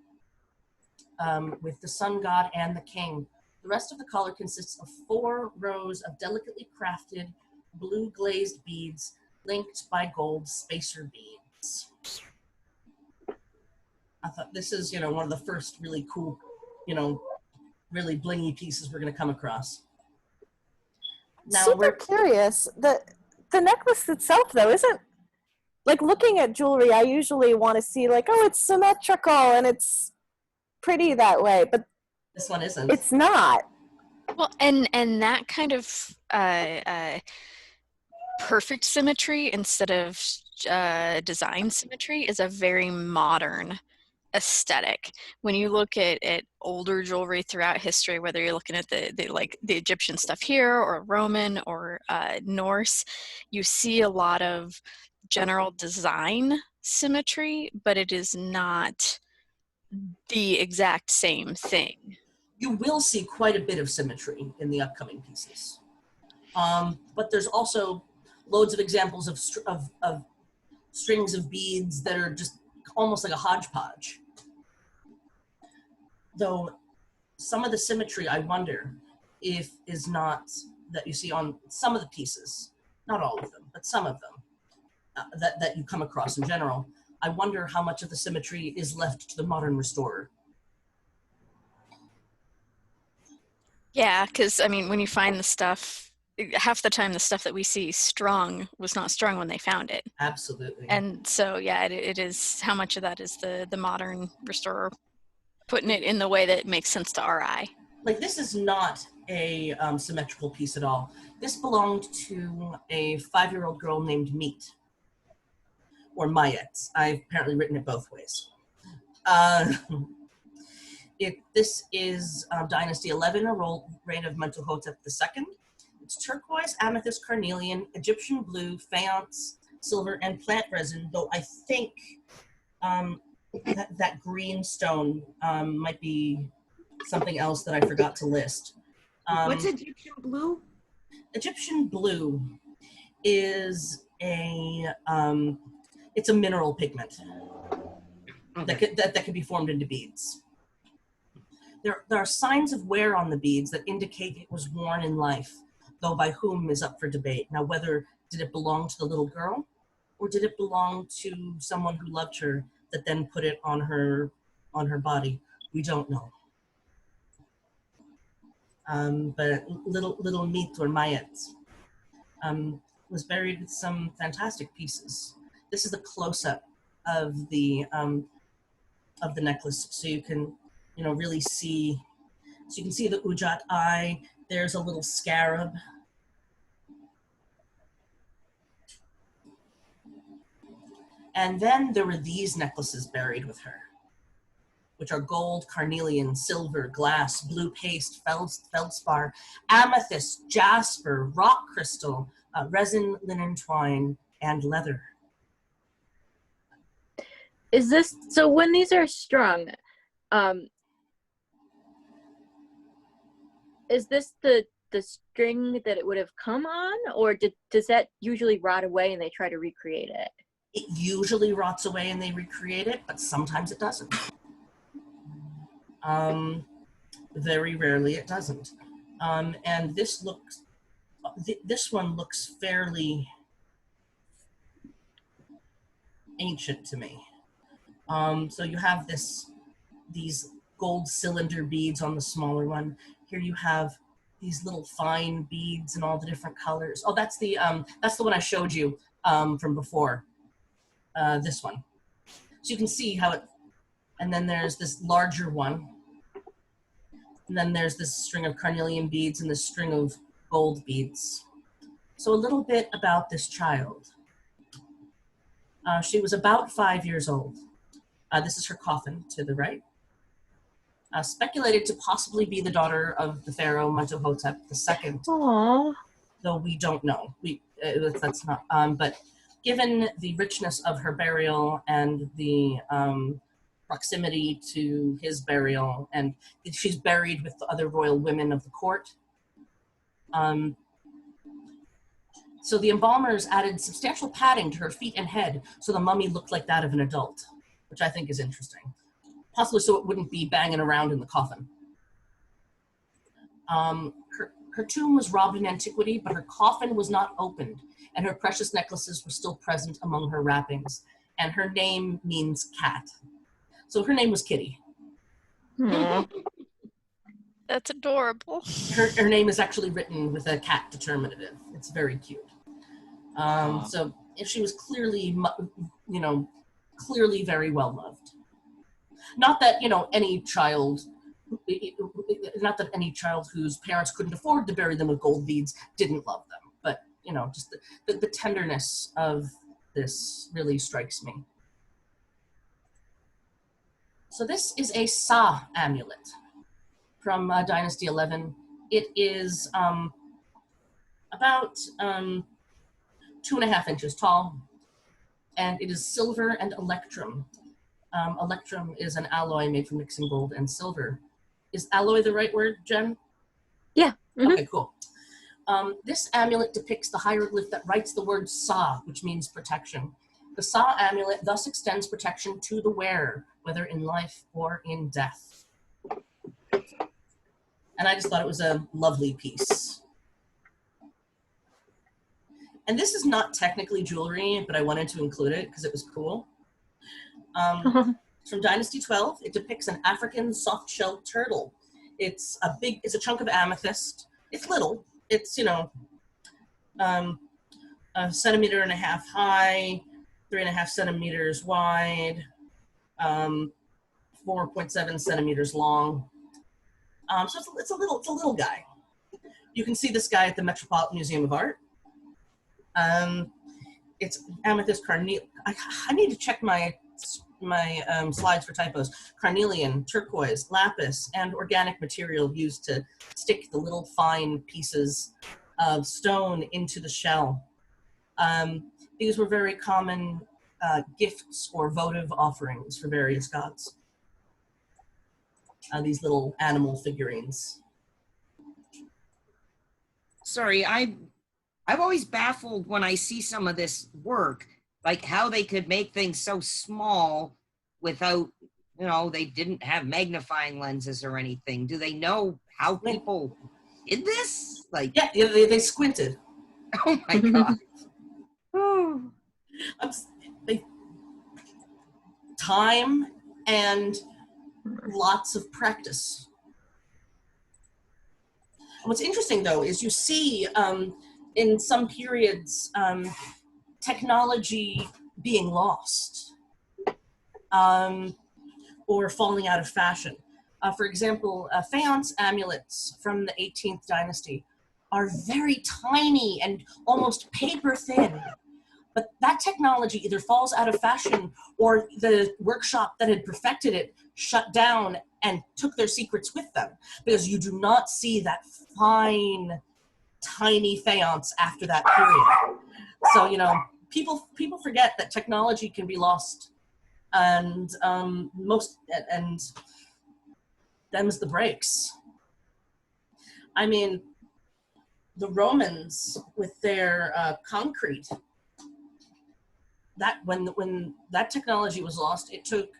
with the sun god and the king. The rest of the collar consists of 4 rows of delicately crafted blue glazed beads linked by gold spacer beads. I thought this is, one of the first really cool, really blingy pieces we're going to come across. Now Super curious. The necklace itself, though, isn't like looking at jewelry. I usually want to see like, oh, it's symmetrical and it's pretty that way, but this one isn't. It's not. Well, and that kind of perfect symmetry instead of design symmetry is a very modern aesthetic. When you look at older jewelry throughout history, whether you're looking at the Egyptian stuff here or Roman or Norse, you see a lot of general design symmetry, but it is not the exact same thing. You will see quite a bit of symmetry in the upcoming pieces. But there's also loads of examples of strings of beads that are just almost like a hodgepodge. Though some of the symmetry, I wonder if is not that you see on some of the pieces, not all of them, but some of them that you come across in general. I wonder how much of the symmetry is left to the modern restorer. Yeah, because I mean, when you find the stuff, half the time the stuff that we see strung was not strung when they found it. Absolutely. And so, yeah, it is, how much of that is the modern restorer putting it in the way that makes sense to our eye. Like, this is not a symmetrical piece at all. This belonged to a 5-year-old girl named Myt, or Myt. I've apparently written it both ways. This is Dynasty 11, a reign of Mentuhotep II. It's turquoise, amethyst, carnelian, Egyptian blue, faience, silver, and plant resin, though I think that green stone might be something else that I forgot to list. What's Egyptian blue? Egyptian blue is it's a mineral pigment that can be formed into beads. There are signs of wear on the beads that indicate it was worn in life, though by whom is up for debate. Now, whether did it belong to the little girl, or did it belong to someone who loved her that then put it on her body? We don't know. But little Myt or Myt was buried with some fantastic pieces. This is the close-up of the necklace, so you can really see. So you can see the Udjat eye. There's a little scarab. And then there were these necklaces buried with her, which are gold, carnelian, silver, glass, blue paste, feldspar, amethyst, jasper, rock crystal, resin, linen twine, and leather. Is this, so when these are strung, is this the string that it would have come on, or does that usually rot away and they try to recreate it? It usually rots away and they recreate it, but sometimes it doesn't. Very rarely it doesn't. And this one looks fairly ancient to me. So you have these gold cylinder beads on the smaller one. Here you have these little fine beads in all the different colors. Oh, that's the one I showed you from before. This one. So you can see how it, and then there's this larger one. And then there's this string of carnelian beads and this string of gold beads. So a little bit about this child. She was about 5 years old. This is her coffin to the right. Speculated to possibly be the daughter of the pharaoh Mentuhotep II. Aww. Though we don't know. That's not. But given the richness of her burial and the proximity to his burial, and she's buried with the other royal women of the court. So the embalmers added substantial padding to her feet and head, so the mummy looked like that of an adult, which I think is interesting. Possibly so it wouldn't be banging around in the coffin. Her tomb was robbed in antiquity, but her coffin was not opened, and her precious necklaces were still present among her wrappings, and her name means cat. So her name was Kitty. That's adorable. Her name is actually written with a cat determinative. It's very cute. So if she was clearly, clearly very well loved. Not that, any child whose parents couldn't afford to bury them with gold beads didn't love them. But, just the tenderness of this really strikes me. So this is a Sa amulet from Dynasty 11. It is about 2.5 inches tall, and it is silver and electrum. Electrum is an alloy made from mixing gold and silver. Is alloy the right word, Jen? Yeah. Mm-hmm. Okay, cool. This amulet depicts the hieroglyph that writes the word Sa, which means protection. The Sa amulet thus extends protection to the wearer, whether in life or in death. And I just thought it was a lovely piece. And this is not technically jewelry, but I wanted to include it because it was cool. From Dynasty 12, it depicts an African soft-shelled turtle. It's a chunk of amethyst. It's little. It's, 1.5 centimeters high, 3.5 centimeters wide, 4.7 centimeters long. So it's a little guy. You can see this guy at the Metropolitan Museum of Art. It's amethyst carnelian. I need to check my slides for typos. Carnelian, turquoise, lapis, and organic material used to stick the little fine pieces of stone into the shell. These were very common gifts or votive offerings for various gods. These little animal figurines. Sorry, I've always baffled when I see some of this work, like how they could make things so small without, they didn't have magnifying lenses or anything. Do they know how people did this? Like, yeah, they squinted. Oh my God. Oh. Time and lots of practice. What's interesting, though, is you see in some periods technology being lost or falling out of fashion. For example, faience amulets from the 18th dynasty are very tiny and almost paper thin. But that technology either falls out of fashion or the workshop that had perfected it shut down and took their secrets with them, because you do not see that fine, tiny faience after that period. So, people forget that technology can be lost and them's the breaks. I mean, the Romans with their concrete, that when that technology was lost, it took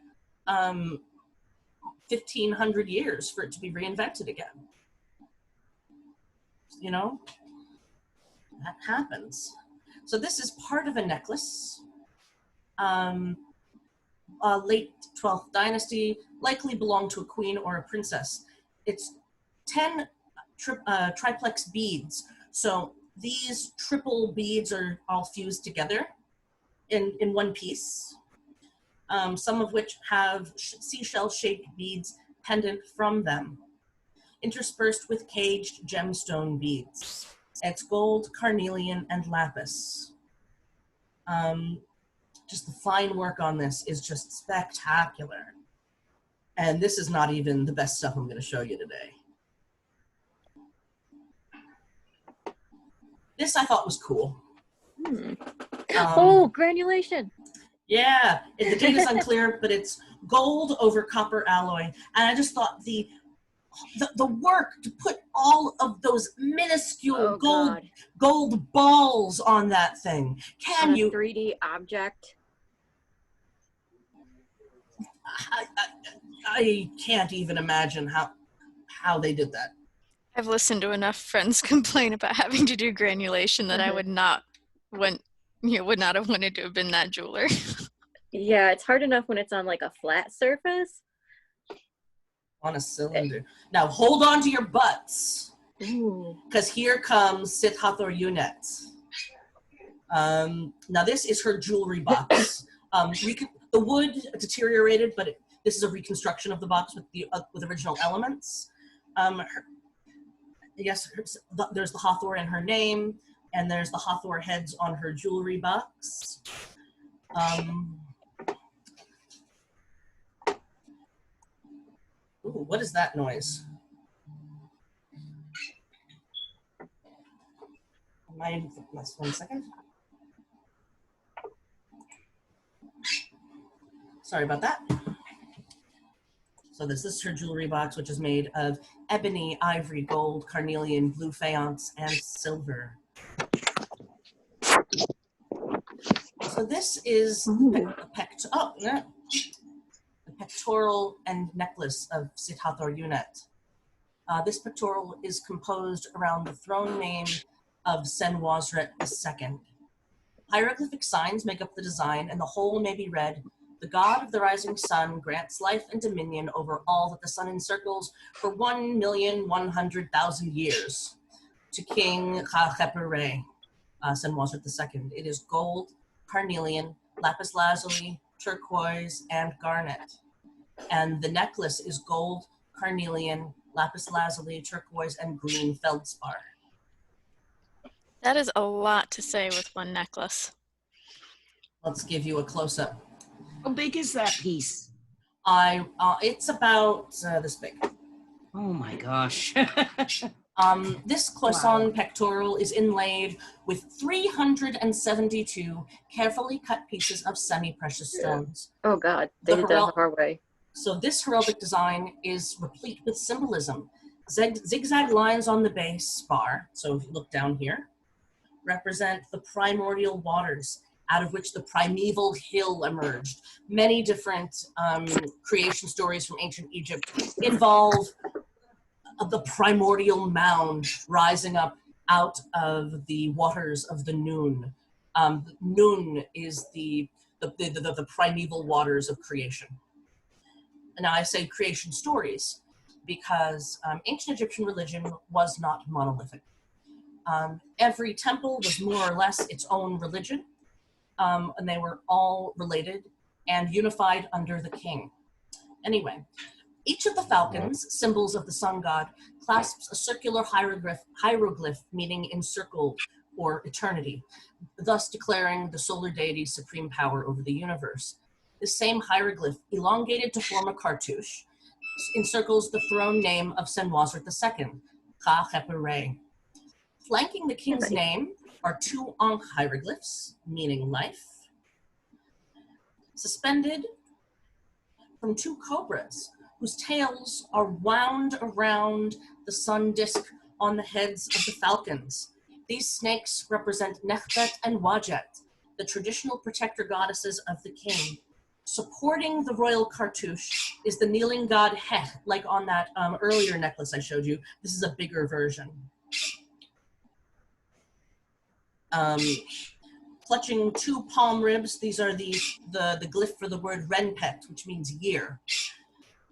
1,500 years for it to be reinvented again. You know, that happens. So this is part of a necklace. Late 12th dynasty, likely belonged to a queen or a princess. It's 10 triplex beads. So these triple beads are all fused together in one piece. Some of which have seashell-shaped beads pendant from them, interspersed with caged gemstone beads. It's gold, carnelian, and lapis. Just the fine work on this is just spectacular. And this is not even the best stuff I'm going to show you today. This I thought was cool. Oh, granulation. Yeah, the date is unclear, but it's gold over copper alloy. And I just thought the work to put all of those minuscule gold balls on that thing. Can you 3D object? I can't even imagine how they did that. I've listened to enough friends complain about having to do granulation that I would not have wanted to have been that jeweler. Yeah, it's hard enough when it's on like a flat surface. On a cylinder. Now hold on to your butts, because here comes Sithathoryunet. Now this is her jewelry box. The wood deteriorated, but this is a reconstruction of the box with original elements. There's the Hathor in her name, and there's the Hathor heads on her jewelry box. Ooh, what is that noise? Last 1 second. Sorry about that. So this is her jewelry box, which is made of ebony, ivory, gold, carnelian, blue faience, and silver. So this is the pectoral and necklace of Sithathoryunet. This pectoral is composed around the throne name of Senwosret II. Hieroglyphic signs make up the design, and the whole may be read, "The god of the rising sun grants life and dominion over all that the sun encircles for 1,100,000 years. To King Khasekhemwy, Senwosret II. It is gold, carnelian, lapis lazuli, turquoise, and garnet. And the necklace is gold, carnelian, lapis lazuli, turquoise, and green feldspar." That is a lot to say with one necklace. Let's give you a close-up. How big is that piece? It's about this big. Oh my gosh. This cloisonne pectoral is inlaid with 372 carefully cut pieces of semi-precious stones. Oh God, they did that the hard way. So this heraldic design is replete with symbolism. Zigzag lines on the base bar, so if you look down here, represent the primordial waters out of which the primeval hill emerged. Many different creation stories from ancient Egypt involve the primordial mound rising up out of the waters of the Noon. Noon is the primeval waters of creation. Now I say creation stories because ancient Egyptian religion was not monolithic. Every temple was more or less its own religion, and they were all related and unified under the king. Anyway, each of the falcons, symbols of the sun god, clasps a circular hieroglyph meaning encircled or eternity, thus declaring the solar deity's supreme power over the universe. This same hieroglyph, elongated to form a cartouche, encircles the throne name of Senwosret II, Khasekhemwy. Flanking the king's name are two Ankh hieroglyphs, meaning life. Suspended from 2 cobras whose tails are wound around the sun disk on the heads of the falcons. These snakes represent Nekhbet and Udjat, the traditional protector goddesses of the king. Supporting the royal cartouche is the kneeling god Het, like on that earlier necklace I showed you. This is a bigger version. Clutching 2 palm ribs, these are the glyph for the word Renpet, which means year.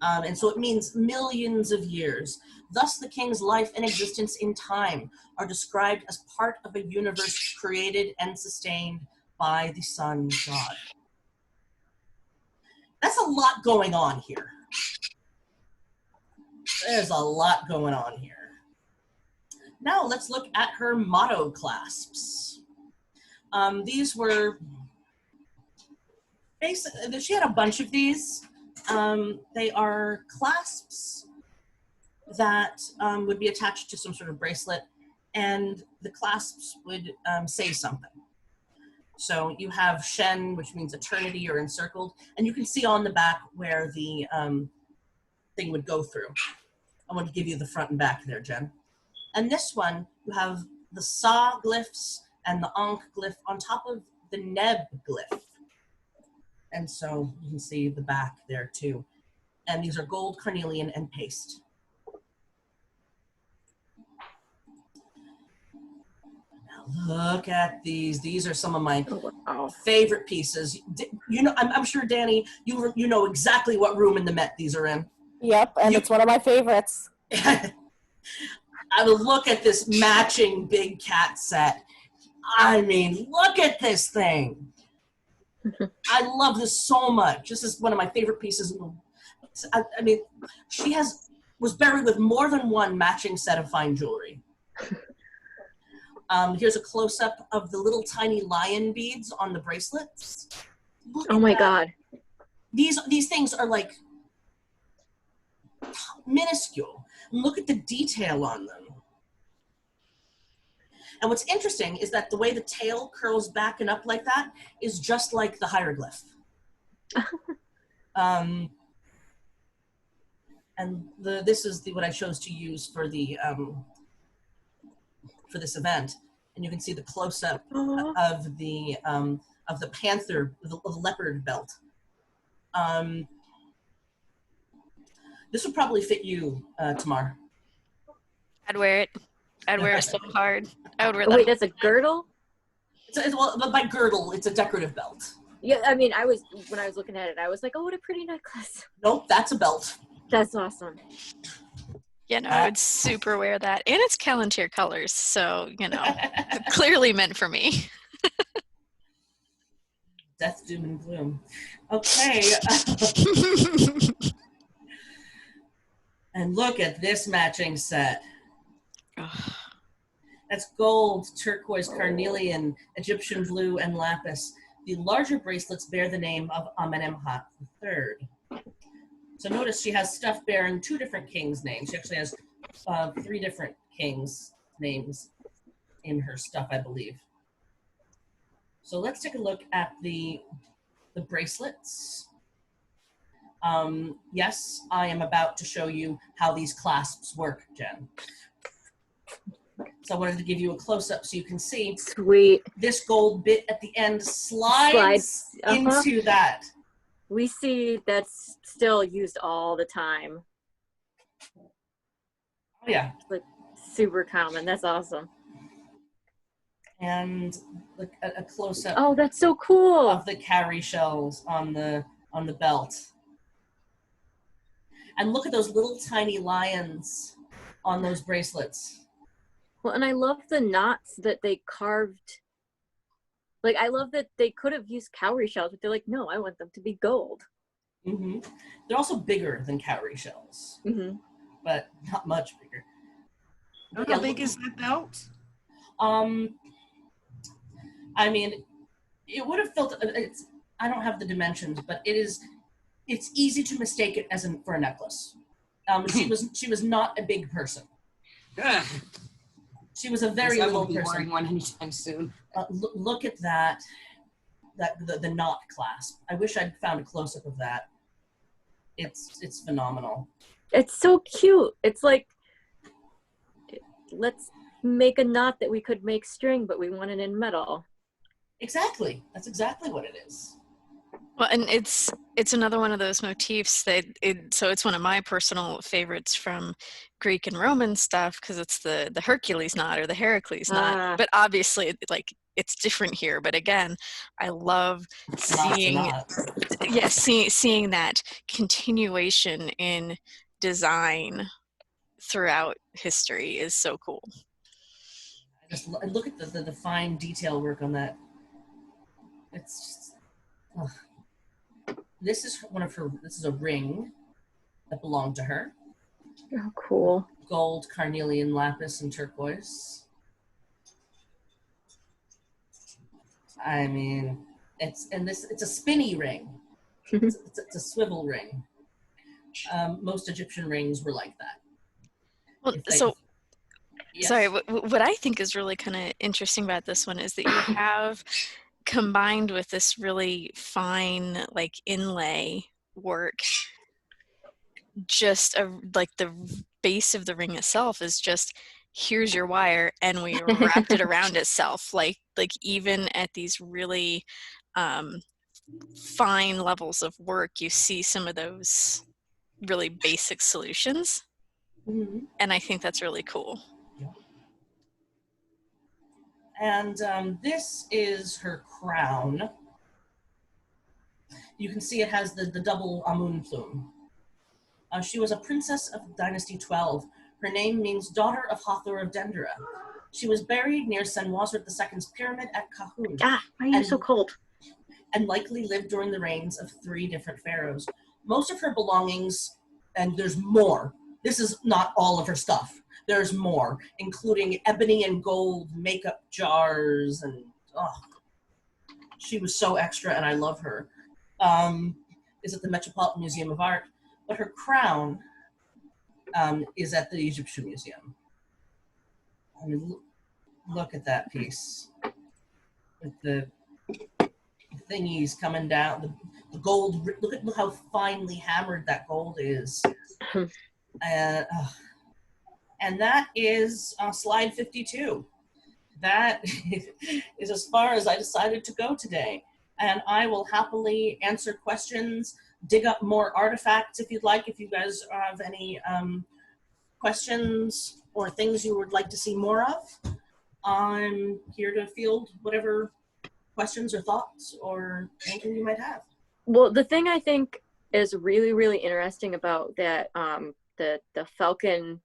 And so it means millions of years. Thus, the king's life and existence in time are described as part of a universe created and sustained by the sun god. That's a lot going on here. There's a lot going on here. Now let's look at her motto clasps. These were basically, she had a bunch of these. They are clasps that would be attached to some sort of bracelet, and the clasps would say something. So you have Shen, which means eternity or encircled, and you can see on the back where the thing would go through. I want to give you the front and back there, Jen. And this one, you have the Sa glyphs and the Ankh glyph on top of the Neb glyph. And so you can see the back there too. And these are gold, carnelian, and paste. Look at these. These are some of my favorite pieces. You know, I'm sure, Danny, you know exactly what room in the Met these are in. Yep, and it's one of my favorites. I would look at this matching big cat set. I mean, look at this thing. I love this so much. This is one of my favorite pieces. I mean, she was buried with more than one matching set of fine jewelry. Here's a close-up of the little tiny lion beads on the bracelets. Oh my God. These things are like minuscule. Look at the detail on them. And what's interesting is that the way the tail curls back and up like that is just like the hieroglyph. And this is what I chose to use for the for this event, and you can see the close-up of the panther, the leopard belt. This would probably fit you, Tamar. I'd wear it. I'd wear it so hard. I would wear that. Wait, that's a girdle? Well, by girdle, it's a decorative belt. Yeah, I mean, when I was looking at it, I was like, oh, what a pretty necklace. Nope, that's a belt. That's awesome. Yeah, no, I would super wear that. And it's Callantyr colors, so, you know, clearly meant for me. Death, doom, and gloom. Okay. And look at this matching set. That's gold, turquoise, carnelian, Egyptian blue, and lapis. The larger bracelets bear the name of Amenemhat III. So notice she has stuff bearing 2 different kings' names. She actually has 3 different kings' names in her stuff, I believe. So let's take a look at the bracelets. Yes, I am about to show you how these clasps work, Jen. So I wanted to give you a close-up so you can see. Sweet. This gold bit at the end slides into that. We see that's still used all the time. Oh, yeah. It's like super common. That's awesome. And look at a close-up. Oh, that's so cool. Of the cowrie shells on the belt. And look at those little tiny lions on those bracelets. Well, and I love the knots that they carved. Like, I love that they could have used cowrie shells, but they're like, no, I want them to be gold. Mm-hmm. They're also bigger than cowrie shells, but not much bigger. How big is that belt? I mean, it would have felt. I don't have the dimensions, but it's easy to mistake it as for a necklace. She was not a big person. She was a very little person. I won't be wearing one anytime soon. Look at that, the knot clasp. I wish I'd found a close-up of that. It's phenomenal. It's so cute. It's like, let's make a knot that we could make string, but we want it in metal. Exactly. That's exactly what it is. Well, and it's another one of those motifs that so it's one of my personal favorites from Greek and Roman stuff, because it's the Hercules knot or the Heracles knot. But obviously, like, it's different here. But again, I love seeing seeing that continuation in design throughout history is so cool. I look at the fine detail work on that. It's just, this is this is a ring that belonged to her. Oh, cool. Gold, carnelian, lapis, and turquoise. I mean, it's a spinny ring. It's a swivel ring. Most Egyptian rings were like that. Well, Yes. Sorry, what I think is really kind of interesting about this one is that you have combined with this really fine, like, inlay work, just like the base of the ring itself is just, here's your wire, and we wrapped it around itself. Like even at these really fine levels of work, you see some of those really basic solutions. Mm-hmm. And I think that's really cool. And this is her crown. You can see it has the double amun plume. She was a princess of Dynasty 12. Her name means daughter of Hathor of Dendera. She was buried near Senwosret II's pyramid at Kahun. Why are you so cold? And likely lived during the reigns of 3 different pharaohs. Most of her belongings, and there's more. This is not all of her stuff. There's more, including ebony and gold makeup jars, and she was so extra, and I love her. Is at the Metropolitan Museum of Art, but her crown is at the Egyptian Museum. I mean, look at that piece with the thingies coming down, the gold. Look how finely hammered that gold is. And that is slide 52. That is as far as I decided to go today. And I will happily answer questions, dig up more artifacts if you'd like, if you guys have any questions or things you would like to see more of. I'm here to field whatever questions or thoughts or anything you might have. Well, the thing I think is really, really interesting about that, the falcon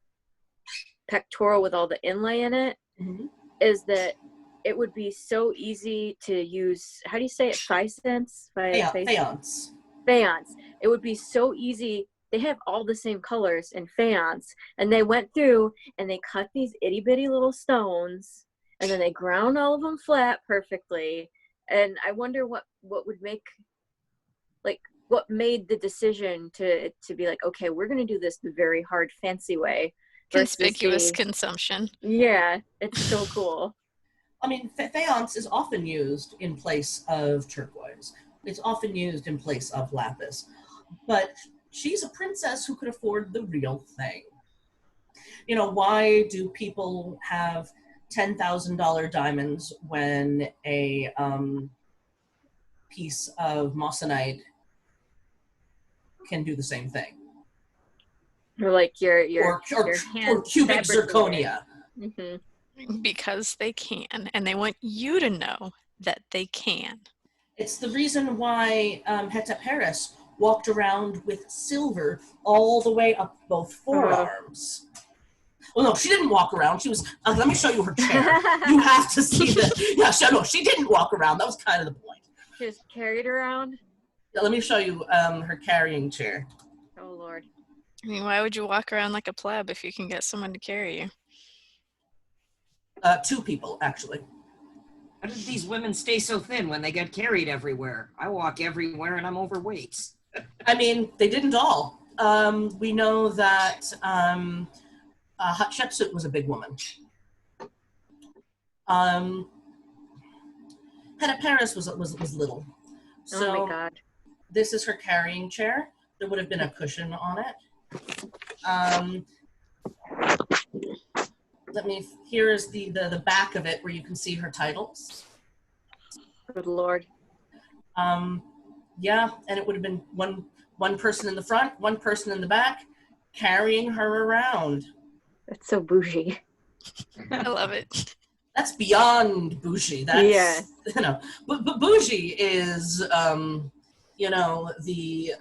pectoral with all the inlay in it, is that it would be so easy to use. How do you say it? Faience? Faience. Faience. It would be so easy. They have all the same colors in faience, and they went through and they cut these itty bitty little stones, and then they ground all of them flat perfectly. And I wonder what would make, like, what made the decision to be like, okay, we're going to do this the very hard, fancy way. Conspicuous consumption. Yeah, it's so cool. I mean, faience is often used in place of turquoise. It's often used in place of lapis. But she's a princess who could afford the real thing. You know, why do people have $10,000 diamonds when a piece of moissanite can do the same thing? Or like your or cubic zirconia. Because they can, and they want you to know that they can. It's the reason why Hetepheres walked around with silver all the way up both forearms. Well, no, she didn't walk around. She was, let me show you her chair. You have to see she didn't walk around. That was kind of the point. She was carried around? Yeah, let me show you her carrying chair. Oh, Lord. I mean, why would you walk around like a pleb if you can get someone to carry you? 2 people, actually. How did these women stay so thin when they get carried everywhere? I walk everywhere and I'm overweight. I mean, they didn't all. We know that Hatshepsut was a big woman. Hetepheres was little. So oh my God. This is her carrying chair. there would have been a cushion on it. Here is the back of it where you can see her titles. Good Lord. Yeah, and it would have been one person in the front, one person in the back, carrying her around. That's so bougie. I love it. That's beyond bougie. That's, you know, but bougie is, you know, the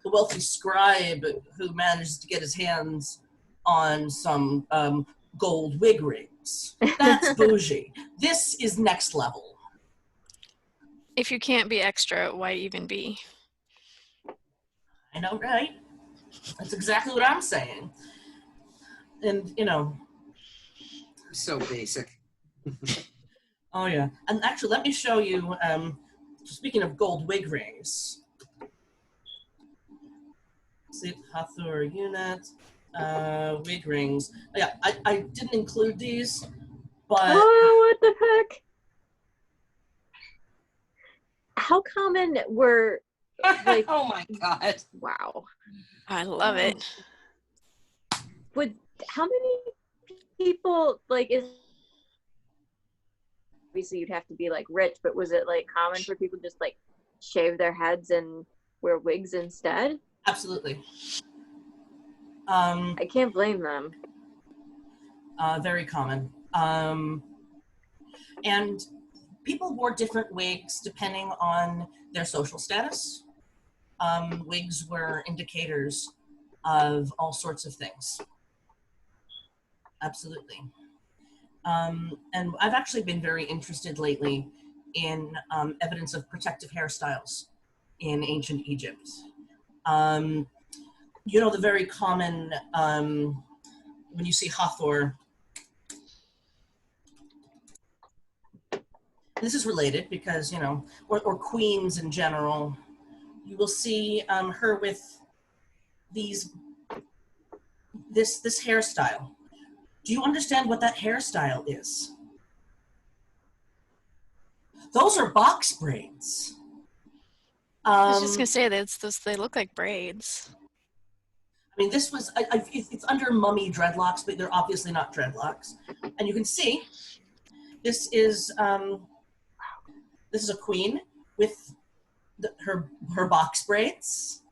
wealthy scribe who manages to get his hands on some gold wig rings. That's bougie. This is next level. If you can't be extra, why even be? I know, right? That's exactly what I'm saying. And, you know. So basic. Oh, yeah. And actually, let me show you, speaking of gold wig rings. Sithathoryunet, wig rings. Yeah, I didn't include these, but... Oh, what the heck? How common were, like... Oh my God. Wow. I love it. How many people, like, obviously you'd have to be, like, rich, but was it, like, common for people to just, like, shave their heads and wear wigs instead? Absolutely. I can't blame them. Very common. And people wore different wigs depending on their social status. Wigs were indicators of all sorts of things. Absolutely. And I've actually been very interested lately in evidence of protective hairstyles in ancient Egypt. You know, the very common, when you see Hathor, this is related because, you know, or queens in general, you will see her with this hairstyle. Do you understand what that hairstyle is? Those are box braids. I was just gonna say that they look like braids. I mean, this was, it's under mummy dreadlocks, but they're obviously not dreadlocks. And you can see, this is a queen with her box braids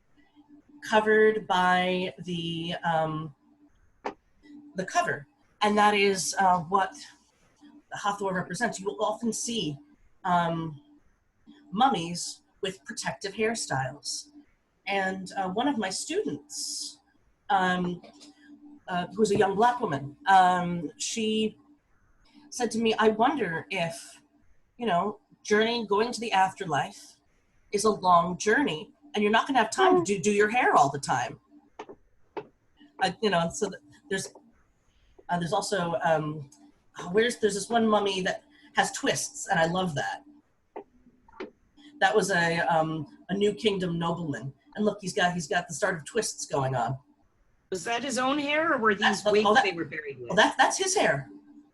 covered by the cover. And that is what Hathor represents. You will often see mummies with protective hairstyles. And one of my students, who's a young Black woman, she said to me, I wonder if, you know, going to the afterlife is a long journey and you're not going to have time to do your hair all the time. You know, so there's also, there's this one mummy that has twists, and I love that. That was a New Kingdom nobleman. And look, he's got the start of twists going on. Was that his own hair, or were these wigs they were buried with? Well, that's his hair.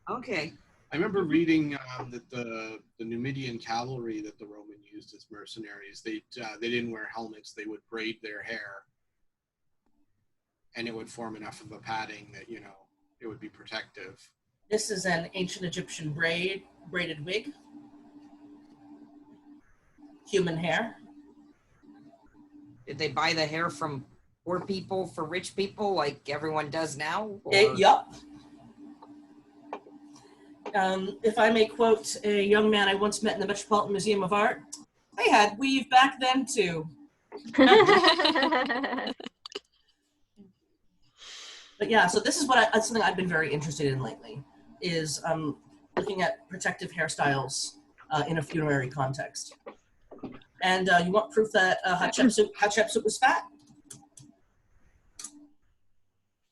Okay. I remember reading that the Numidian cavalry that the Roman used as mercenaries, they didn't wear helmets. They would braid their hair, and it would form enough of a padding that, you know, it would be protective. This is an ancient Egyptian braided wig. Human hair. Did they buy the hair from poor people for rich people like everyone does now? Yup. If I may quote a young man I once met in the Metropolitan Museum of Art, they had weave back then too. But yeah, so this is that's something I've been very interested in lately, is looking at protective hairstyles in a funerary context. And you want proof that Hatshepsut was fat?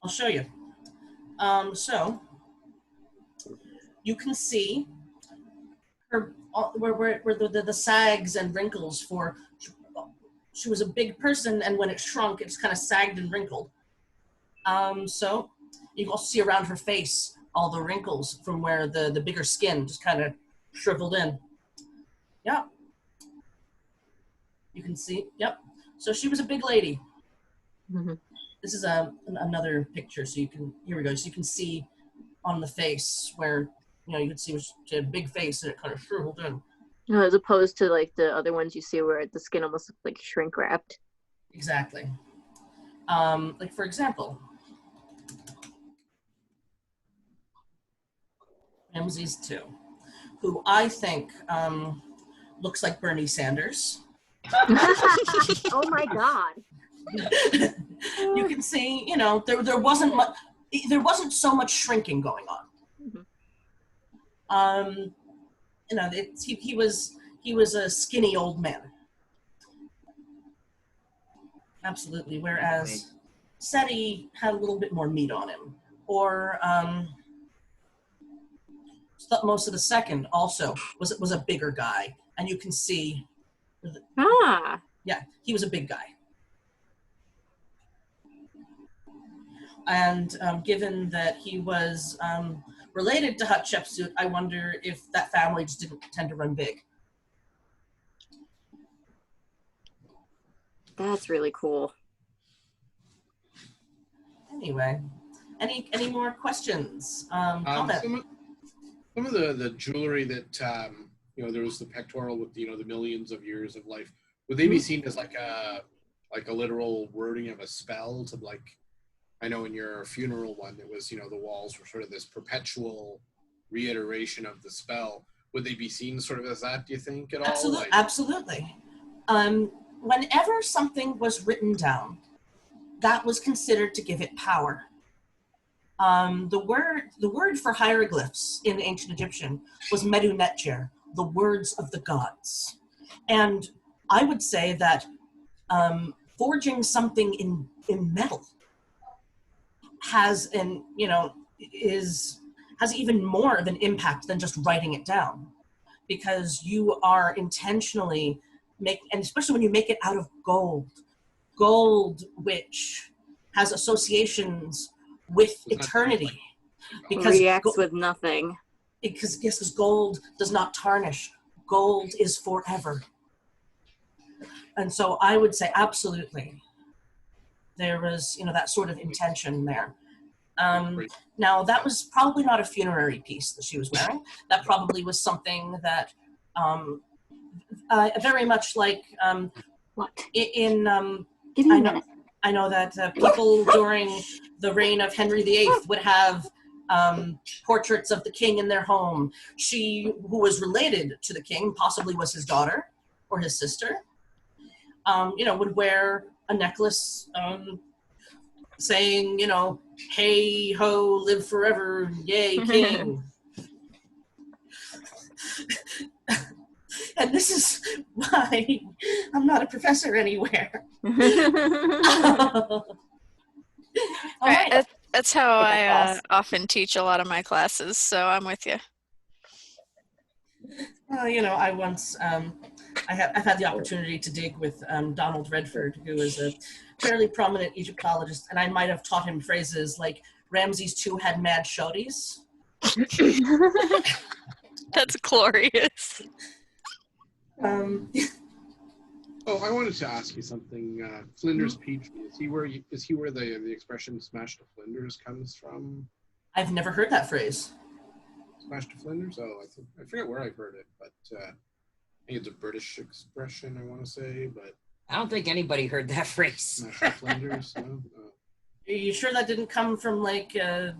I'll show you. So you can see her where the sags and wrinkles for. She was a big person, and when it shrunk, it's kind of sagged and wrinkled. So you can also see around her face all the wrinkles from where the bigger skin just kind of shriveled in. Yeah. You can see, yep. So she was a big lady. This is another picture, so you can, here we go, so you can see on the face where, you can see she had a big face and it kind of shriveled in. No, as opposed to like the other ones you see where the skin almost looks like shrink wrapped. Exactly. Like, for example, Ramses II, who I think looks like Bernie Sanders. Oh my God. You can see, there wasn't so much shrinking going on. He was a skinny old man. Absolutely. Whereas Seti had a little bit more meat on him. Or most of the second also was a bigger guy, and you can see. Yeah, he was a big guy. And given that he was related to Hatshepsut, I wonder if that family just didn't tend to run big. That's really cool. Anyway, any more questions? Comments? Some of the jewelry that there was the pectoral with the millions of years of life. Would they be seen as like a literal wording of a spell to like? I know in your funeral one, it was the walls were sort of this perpetual reiteration of the spell. Would they be seen sort of as that? Do you think at all? Absolutely. Whenever something was written down, that was considered to give it power. The word for hieroglyphs in ancient Egyptian was medunetjer, the words of the gods. And I would say that forging something in metal has even more of an impact than just writing it down, because you are intentionally and especially when you make it out of gold, which has associations with eternity, because reacts with nothing. Because gold does not tarnish. Gold is forever. And so I would say absolutely there was that sort of intention there. Now that was probably not a funerary piece that she was wearing. That probably was something that very much like What? Give me a minute. I know that people during the reign of Henry VIII would have portraits of the king in their home. She, who was related to the king, possibly was his daughter or his sister, would wear a necklace saying, hey ho, live forever, yay, king. And this is why I'm not a professor anywhere. All right. That's how I often teach a lot of my classes, so I'm with you. I once, I've had the opportunity to dig with Donald Redford, who is a fairly prominent Egyptologist, and I might have taught him phrases like Ramses II had mad shorties. That's glorious. I wanted to ask you something. Flinders Petrie, is he where the expression "smash to Flinders" comes from? I've never heard that phrase. Smash to Flinders? Oh, I forget where I've heard it, but I think it's a British expression. I want to say, but I don't think anybody heard that phrase. Smash to Flinders. No? Are you sure that didn't come from like a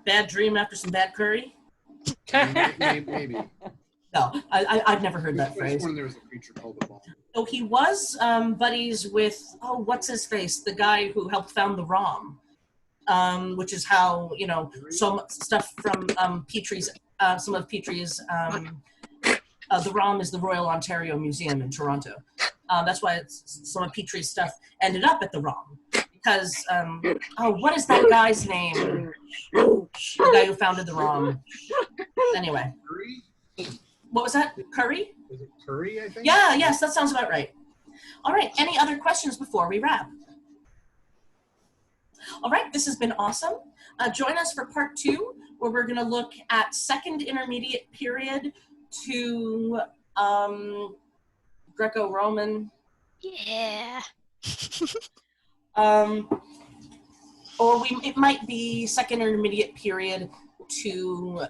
bad dream after some bad curry? Maybe. No, I've never heard that phrase. There was a creature called the Bomb. Oh, he was buddies with, what's his face? The guy who helped found the ROM, which is how, so much stuff from Petrie's, some of Petrie's, the ROM is the Royal Ontario Museum in Toronto. That's why some of Petrie's stuff ended up at the ROM. Because, what is that guy's name? The guy who founded the ROM. Anyway. Curry? What was that? Curry? Was it Curry, I think? Yes, that sounds about right. All right, any other questions before we wrap? All right, this has been awesome. Join us for part 2, where we're going to look at second intermediate period to Greco-Roman. Yeah. Or it might be second intermediate period to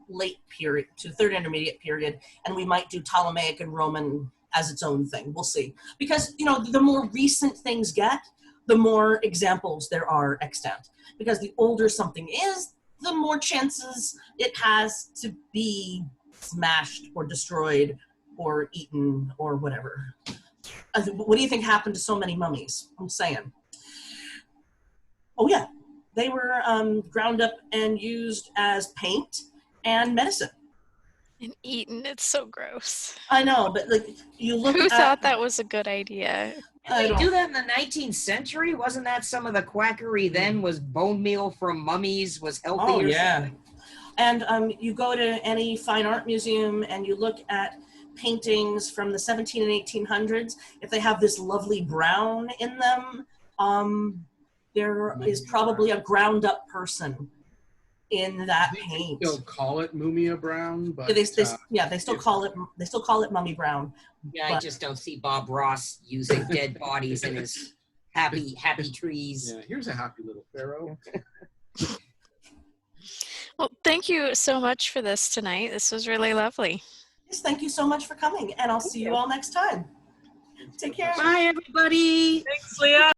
late period, to third intermediate period, and we might do Ptolemaic and Roman as its own thing. We'll see. Because, you know, the more recent things get, the more examples there are extant. Because the older something is, the more chances it has to be smashed or destroyed or eaten or whatever. What do you think happened to so many mummies? I'm saying. Oh yeah, they were ground up and used as paint and medicine. And eaten, it's so gross. I know, but like you look Who at thought that was a good idea? I Did they don't- do that in the 19th century? Wasn't that some of the quackery then? Was bone meal from mummies was healthy Oh or yeah, something? and you go to any fine art museum and you look at paintings from the 17 and 1800s. If they have this lovely brown in them, there is probably a ground up person in that paint. They'll call it Mumia Brown, but They still call it mummy brown. Yeah, I But- just don't see Bob Ross using dead bodies in his happy trees. yeah, here's a happy little pharaoh. Well, thank you so much for this tonight. This was really lovely. Yes, thank you so much for coming, and I'll see you all next time. Take care. Bye, everybody. Thanks, Leah.